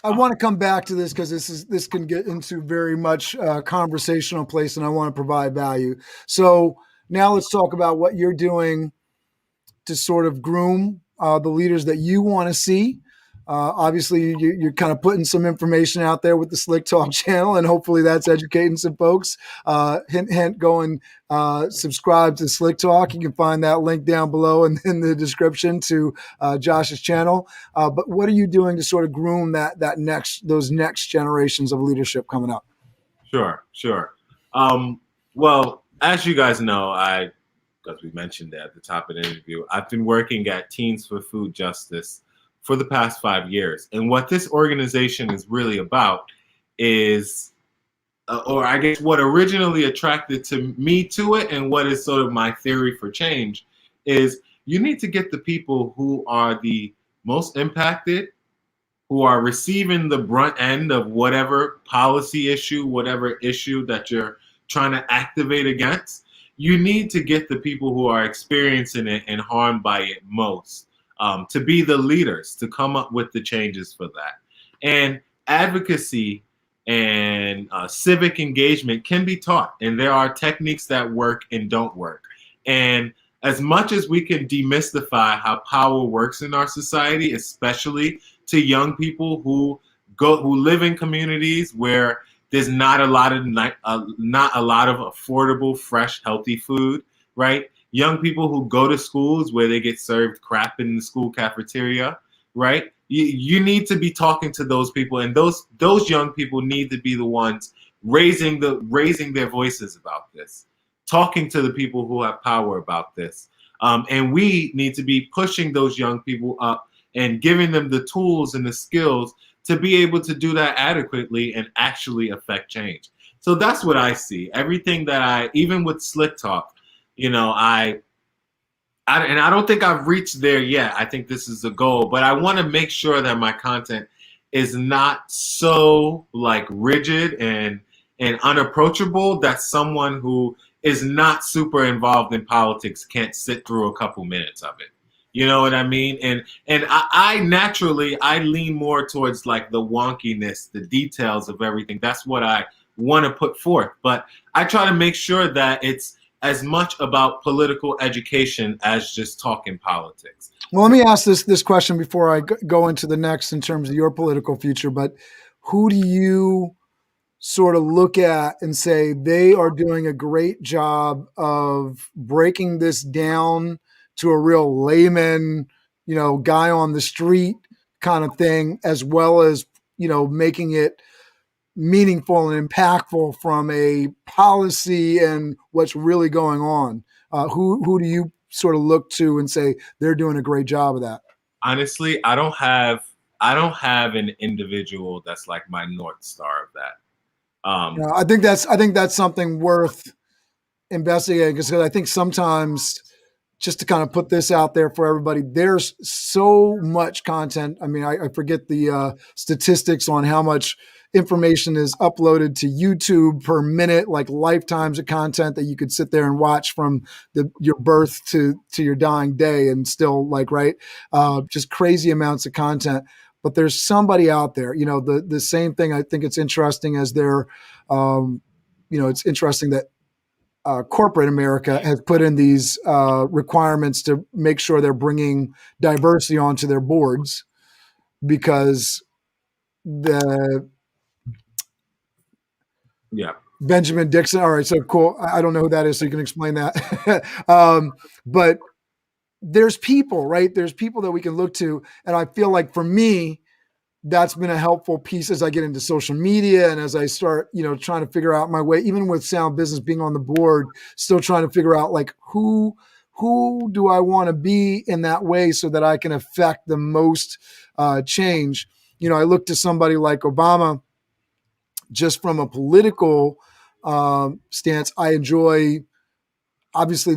I want to come back to this because this can get into very much conversational place, and I want to provide value. So now let's talk about what you're doing to sort of groom the leaders that you want to see. Obviously, you're kind of putting some information out there with the Slick Talk channel, and hopefully that's educating some folks. Hint, hint, go and subscribe to Slick Talk. You can find that link down below and in the description to Josh's channel. But what are you doing to sort of groom those next generations of leadership coming up? Sure. Well, as you guys know, because we mentioned that at the top of the interview, I've been working at Teens for Food Justice for the past 5 years. And what this organization is really about is, or I guess what originally attracted me to it, and what is sort of my theory for change, is you need to get the people who are the most impacted, who are receiving the brunt end of whatever policy issue, whatever issue that you're trying to activate against. You need to get the people who are experiencing it and harmed by it most, to be the leaders, to come up with the changes for that. And advocacy and civic engagement can be taught, and there are techniques that work and don't work. And as much as we can demystify how power works in our society, especially to young people who live in communities where there's not a lot of affordable, fresh, healthy food, right? young people who go to schools where they get served crap in the school cafeteria, right? You need to be talking to those people, and those young people need to be the ones raising their voices about this, talking to the people who have power about this. And we need to be pushing those young people up and giving them the tools and the skills to be able to do that adequately and actually affect change. So that's what I see. Everything that even with Slick Talk, you know, and I don't think I've reached there yet. I think this is the goal, but I want to make sure that my content is not so like rigid and unapproachable that someone who is not super involved in politics can't sit through a couple minutes of it. You know what I mean? And I naturally lean more towards like the wonkiness, the details of everything. That's what I want to put forth. But I try to make sure that it's as much about political education as just talking politics. Well, let me ask this question before I go into the next in terms of your political future. But who do you sort of look at and say they are doing a great job of breaking this down to a real layman, you know, guy on the street kind of thing, as well as, you know, making it meaningful and impactful from a policy and what's really going on? Who do you sort of look to and say they're doing a great job of that? Honestly, I don't have an individual that's like my North Star of that. I think that's something worth investigating, because I think sometimes, just to kind of put this out there for everybody, there's so much content. I mean, I forget the statistics on how much information is uploaded to YouTube per minute, like lifetimes of content that you could sit there and watch from your birth to your dying day and still like, right? Just crazy amounts of content. But there's somebody out there, you know, the same thing. I think it's interesting as it's interesting that corporate America has put in these requirements to make sure they're bringing diversity onto their boards, because Benjamin Dixon. All right. So cool. I don't know who that is, so you can explain that. But there's people, right? There's people that we can look to. And I feel like for me, that's been a helpful piece as I get into social media and as I start, you know, trying to figure out my way, even with Sound Business being on the board, still trying to figure out like who do I want to be in that way so that I can affect the most change. You know, I look to somebody like Obama just from a political stance. I enjoy, obviously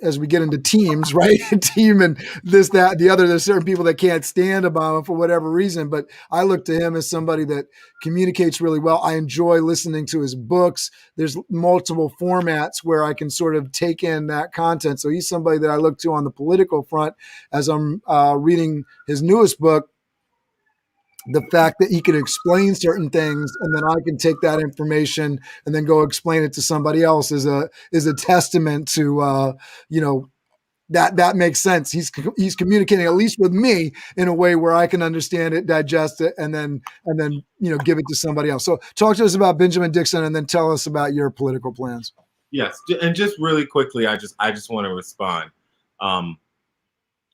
as we get into teams, right? Team and this, that, the other, there's certain people that can't stand Obama for whatever reason, but I look to him as somebody that communicates really well. I enjoy listening to his books. There's multiple formats where I can sort of take in that content. So he's somebody that I look to on the political front as I'm reading his newest book. The fact that he can explain certain things and then I can take that information and then go explain it to somebody else is a testament to, that makes sense. He's communicating, at least with me, in a way where I can understand it, digest it, and then, give it to somebody else. So talk to us about Benjamin Dixon and then tell us about your political plans. Yes. And just really quickly, I just want to respond.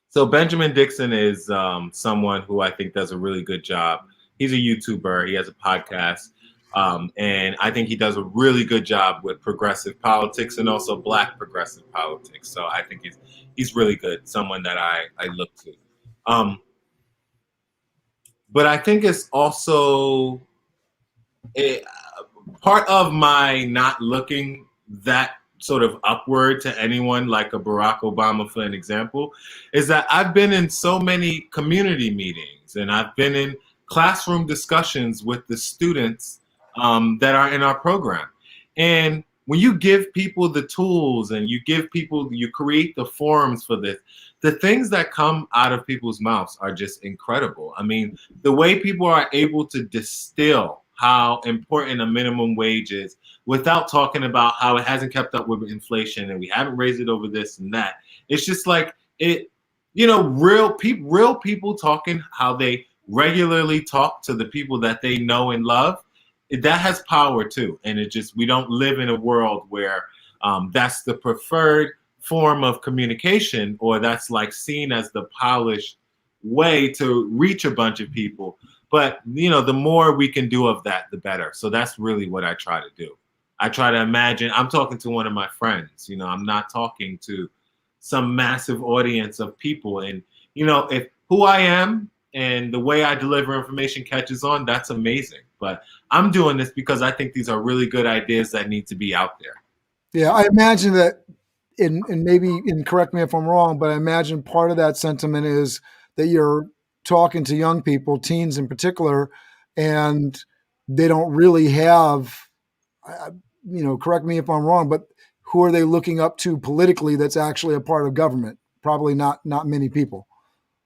So Benjamin Dixon is someone who I think does a really good job. He's a YouTuber. He has a podcast. And I think he does a really good job with progressive politics and also Black progressive politics. So I think he's really good, someone that I look to. But I think it's also part of my not looking that sort of upward to anyone like a Barack Obama, for an example, is that I've been in so many community meetings and I've been in classroom discussions with the students that are in our program. And when you give people the tools and you create the forums for this, the things that come out of people's mouths are just incredible. I mean, the way people are able to distill how important a minimum wage is without talking about how it hasn't kept up with inflation and we haven't raised it over this and that. It's just like real people talking how they regularly talk to the people that they know and love. That has power too. And we don't live in a world where That's the preferred form of communication, or that's like seen as the polished way to reach a bunch of people. But, the more we can do of that, the better. So that's really what I try to do. I try to imagine I'm talking to one of my friends. I'm not talking to some massive audience of people. And, if who I am and the way I deliver information catches on, that's amazing. But I'm doing this because I think these are really good ideas that need to be out there. Yeah, I imagine that, and maybe, and correct me if I'm wrong, but I imagine part of that sentiment is that you're talking to young people, teens in particular, and they don't really have, correct me if I'm wrong, but who are they looking up to politically that's actually a part of government? Probably not many people.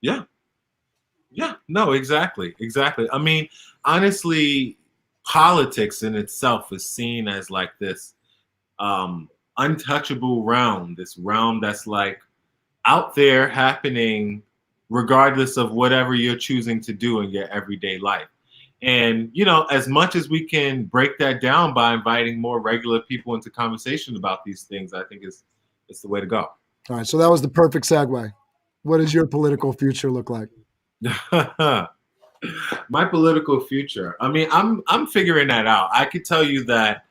Yeah. Yeah, no, exactly. I mean, honestly, politics in itself is seen as like this untouchable realm, this realm that's like out there happening regardless of whatever you're choosing to do in your everyday life. And, as much as we can break that down by inviting more regular people into conversation about these things, I think it's the way to go. All right, so that was the perfect segue. What does your political future look like? My political future. I mean, I'm figuring that out. I could tell you that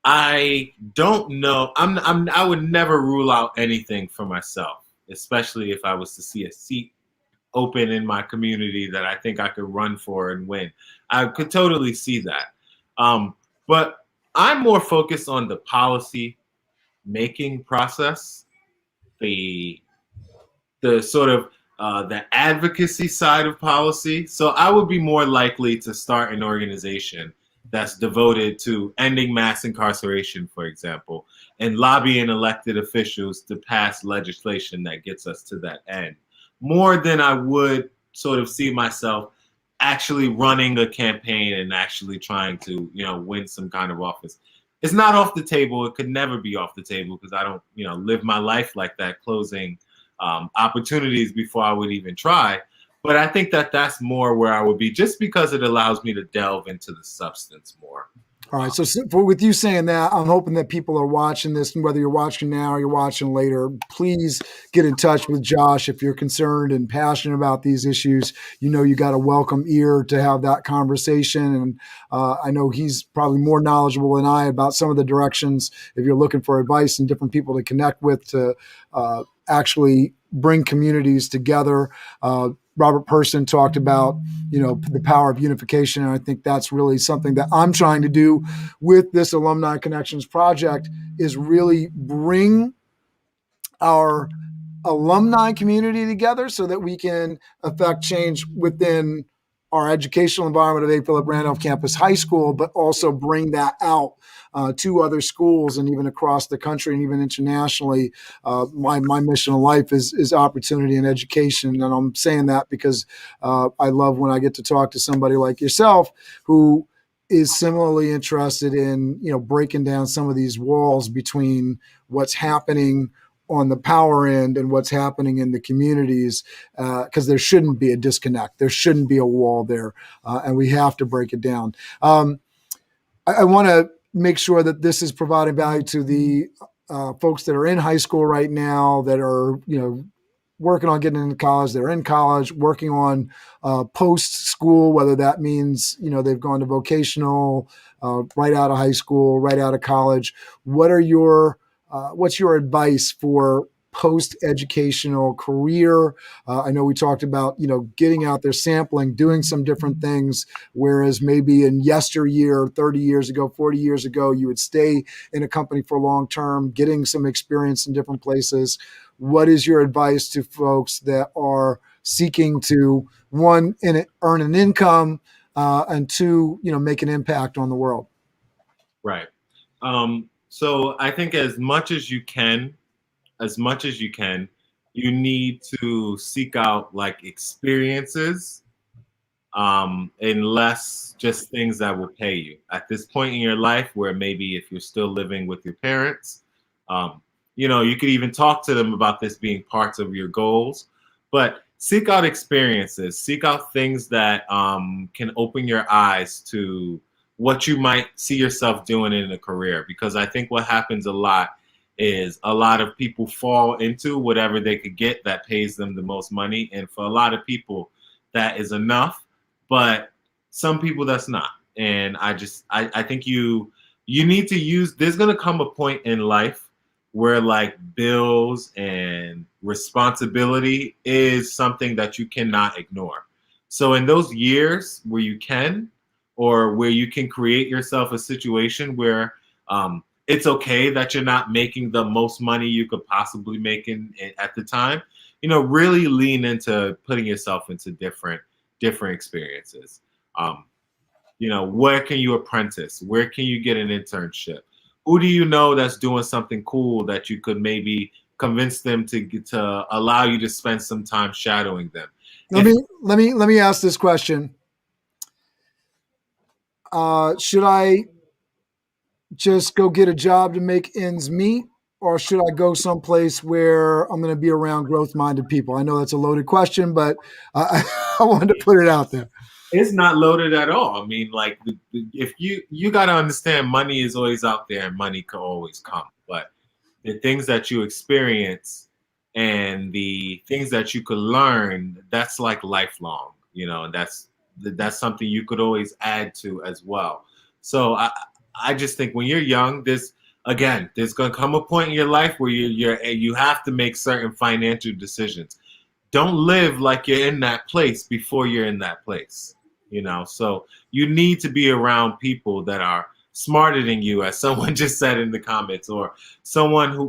I don't know. I would never rule out anything for myself, especially if I was to see a seat open in my community that I think I could run for and win. I could totally see that. But I'm more focused on the policy making process, the sort of the advocacy side of policy. So I would be more likely to start an organization that's devoted to ending mass incarceration, for example, and lobbying elected officials to pass legislation that gets us to that end, more than I would sort of see myself actually running a campaign and actually trying to, win some kind of office. It's not off the table. It could never be off the table because I don't, live my life like that, closing opportunities before I would even try. But I think that that's more where I would be, just because it allows me to delve into the substance more. All right. So with you saying that, I'm hoping that people are watching this, and whether you're watching now or you're watching later, please get in touch with Josh if you're concerned and passionate about these issues. You got a welcome ear to have that conversation. And I know he's probably more knowledgeable than I about some of the directions, if you're looking for advice and different people to connect with to actually bring communities together. Robert Person talked about, the power of unification. And I think that's really something that I'm trying to do with this Alumni Connections project, is really bring our alumni community together so that we can affect change within our educational environment of A. Philip Randolph Campus High School, but also bring that out to other schools and even across the country and even internationally. My mission in life is opportunity and education. And I'm saying that because I love when I get to talk to somebody like yourself who is similarly interested in, breaking down some of these walls between what's happening on the power end and what's happening in the communities, because there shouldn't be a disconnect. There shouldn't be a wall there, and we have to break it down. I want to make sure that this is providing value to the folks that are in high school right now, that are, working on getting into college. They're in college, working on post-school, whether that means, they've gone to vocational, right out of high school, right out of college. What's your advice for post-educational career? I know we talked about, getting out there, sampling, doing some different things, whereas maybe in yesteryear, 30 years ago, 40 years ago, you would stay in a company for long term, getting some experience in different places. What is your advice to folks that are seeking to, one, earn an income, and two, make an impact on the world? Right. So I think as much as you can, you need to seek out like experiences, and less just things that will pay you. At this point in your life, where maybe if you're still living with your parents, you could even talk to them about this being parts of your goals, but seek out experiences, seek out things that can open your eyes to what you might see yourself doing in a career. Because I think what happens a lot is a lot of people fall into whatever they could get that pays them the most money. And for a lot of people, that is enough. But some people, that's not. And I think you need to use, there's going to come a point in life where like bills and responsibility is something that you cannot ignore. So in those years where you can, or where you can create yourself a situation where it's okay that you're not making the most money you could possibly make at the time, really lean into putting yourself into different experiences. Where can you apprentice? Where can you get an internship? Who do you know that's doing something cool that you could maybe convince them to allow you to spend some time shadowing them? Let me ask this question. Should I just go get a job to make ends meet, or should I go someplace where I'm going to be around growth-minded people? I know that's a loaded question, but I wanted to put it out there. It's not loaded at all. I mean, like, if you got to understand, money is always out there and money can always come. But the things that you experience and the things that you could learn, that's like lifelong, and that's something you could always add to as well. So I just think when you're young, there's going to come a point in your life where you have to make certain financial decisions. Don't live like you're in that place before you're in that place. So you need to be around people that are smarter than you, as someone just said in the comments, or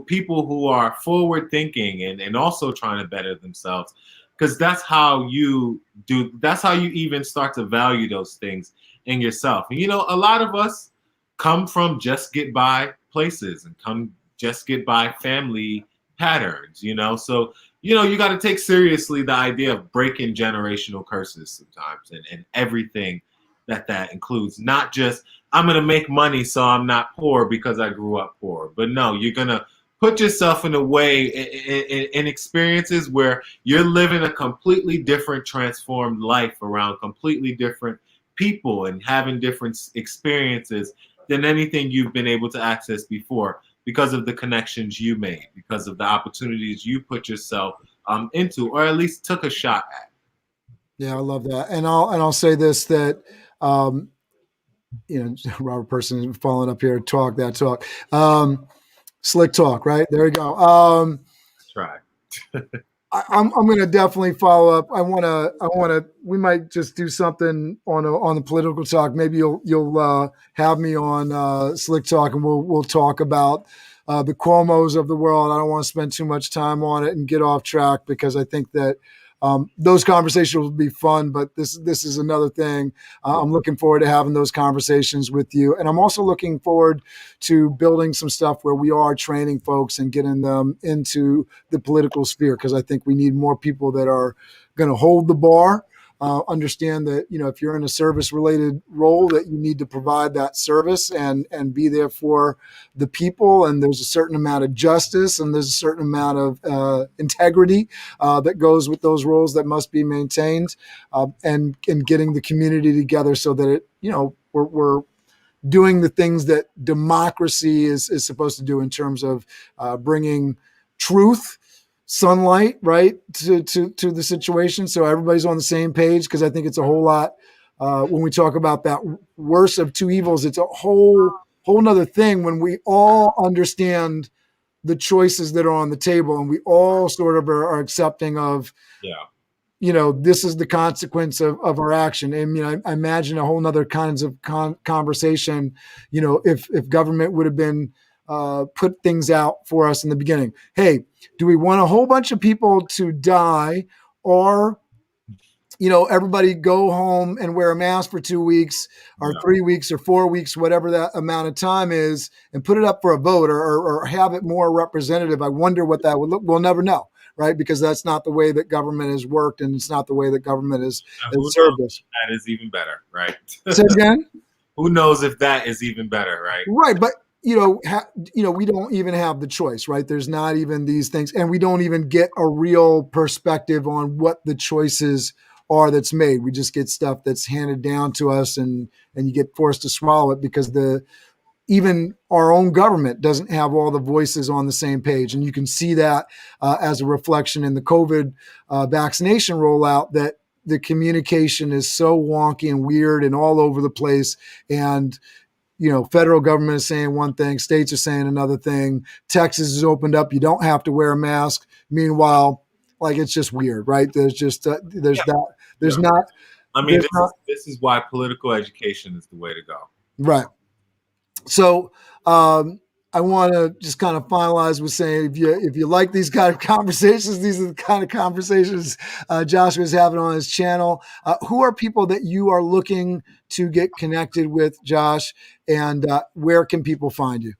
people who are forward thinking and also trying to better themselves, because that's how you even start to value those things in yourself. And, a lot of us come from just get by places and come just get by family patterns, so you got to take seriously the idea of breaking generational curses sometimes, and everything that includes. Not just, I'm going to make money so I'm not poor because I grew up poor. But no, you're going to put yourself in a way in experiences where you're living a completely different, transformed life around completely different people and having different experiences than anything you've been able to access before, because of the connections you made, because of the opportunities you put yourself into, or at least took a shot at. Yeah, I love that. And I'll say this, that Robert Person is following up here, talk. Slick talk, right? There you go. Try. I'm going to definitely follow up. I want to. We might just do something on the political talk. Maybe you'll have me on Slick Talk, and we'll talk about the Cuomos of the world. I don't want to spend too much time on it and get off track, because I think that those conversations will be fun. But this is another thing. I'm looking forward to having those conversations with you, and I'm also looking forward to building some stuff where we are training folks and getting them into the political sphere, because I think we need more people that are going to hold the bar. Understand that, if you're in a service-related role, that you need to provide that service and be there for the people. And there's a certain amount of justice and there's a certain amount of integrity that goes with those roles that must be maintained, and getting the community together so that we're doing the things that democracy is supposed to do in terms of bringing truth, sunlight, right, to the situation, so everybody's on the same page. Because I think it's a whole lot when we talk about that worst of two evils, it's a whole nother thing when we all understand the choices that are on the table, and we all sort of are accepting of, this is the consequence of our action. And I imagine a whole nother kinds of conversation, if government would have been put things out for us in the beginning. Hey, do we want a whole bunch of people to die, or everybody go home and wear a mask for 2 weeks or 3 weeks or 4 weeks, whatever that amount of time is, and put it up for a vote, or have it more representative? I wonder what that would look. We'll never know, right? Because that's not the way that government has worked, and it's not the way that government has served us. That is even better, right? Say again? Who knows if that is even better, right? Right, but we don't even have the choice, right? There's not even these things, and we don't even get a real perspective on what the choices are that's made. We just get stuff that's handed down to us, and you get forced to swallow it because even our own government doesn't have all the voices on the same page. And you can see that as a reflection in the COVID vaccination rollout, that the communication is so wonky and weird and all over the place. And, federal government is saying one thing, states are saying another thing. Texas is opened up. You don't have to wear a mask. Meanwhile, it's just weird, right? There's just, not. I mean, this is why political education is the way to go. Right. So I want to just kind of finalize with saying, if you like these kind of conversations, these are the kind of conversations Joshua is having on his channel. Who are people that you are looking to get connected with, Josh, and where can people find you?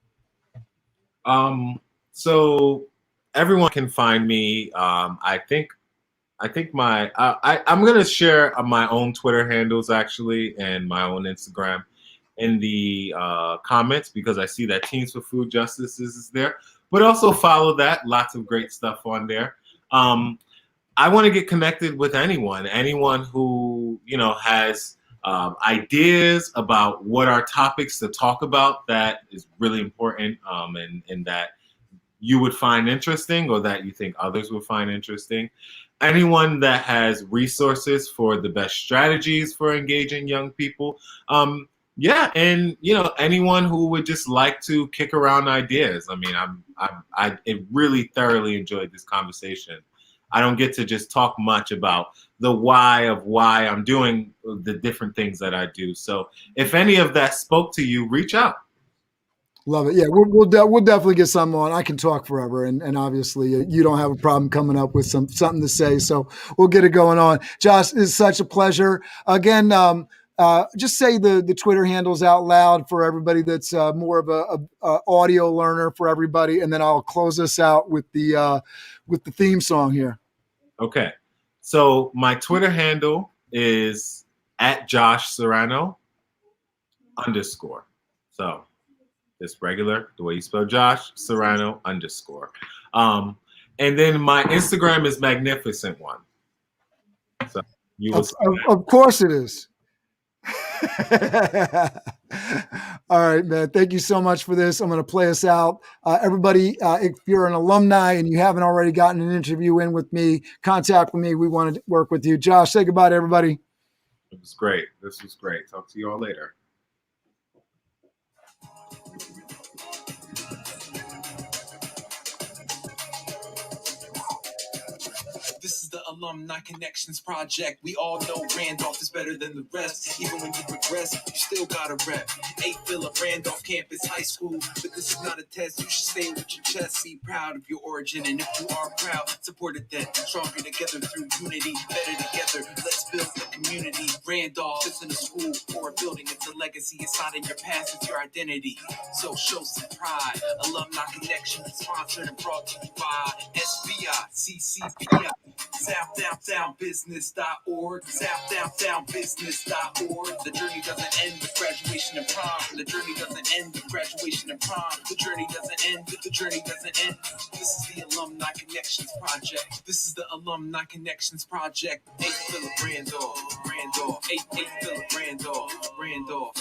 So everyone can find me. I think I'm going to share my own Twitter handles actually, and my own Instagram in the comments, because I see that Teams for Food Justice is there, but also follow that. Lots of great stuff on there. I want to get connected with anyone who, has ideas about what are topics to talk about that is really important, and that you would find interesting, or that you think others would find interesting. Anyone that has resources for the best strategies for engaging young people. Yeah, and anyone who would just like to kick around ideas. I mean, I really thoroughly enjoyed this conversation. I don't get to just talk much about the why I'm doing the different things that I do. So if any of that spoke to you, reach out. Love it. Yeah, we'll definitely get some on. I can talk forever, and obviously you don't have a problem coming up with something to say. So we'll get it going on. Josh, it's such a pleasure. Again, just say the Twitter handles out loud for everybody that's more of a audio learner for everybody, and then I'll close this out with the theme song here. Okay, so my Twitter handle is @JoshSerrano_. So just regular, the way you spell Josh, Serrano _. And then my Instagram is Magnificent One. So you will. Of course it is. All right, man. Thank you so much for this. I'm going to play us out. Everybody, if you're an alumni and you haven't already gotten an interview in with me, contact with me. We want to work with you. Josh, say goodbye to everybody. It was great. This was great. Talk to you all later. This is the Alumni Connections Project. We all know Randolph is better than the rest. Even when you progress, you still gotta rep. 8 Phillip Randolph Campus High School. But this is not a test. You should stay with your chest. Be proud of your origin. And if you are proud, support it then. Stronger together through unity. Better together. Let's build the community. Randolph isn't a school or a building. It's a legacy. It's not in your past. It's your identity. So show some pride. Alumni Connections is sponsored and brought to you by SBI, CCBI. SouthDowntownBusiness.org. SouthDowntownBusiness.org. The journey doesn't end with graduation and prom. The journey doesn't end with graduation and prom. The journey doesn't end. The journey doesn't end. This is the Alumni Connections Project. This is the Alumni Connections Project. 8 Phillip Randolph. 8 Phillip Randolph. Randolph.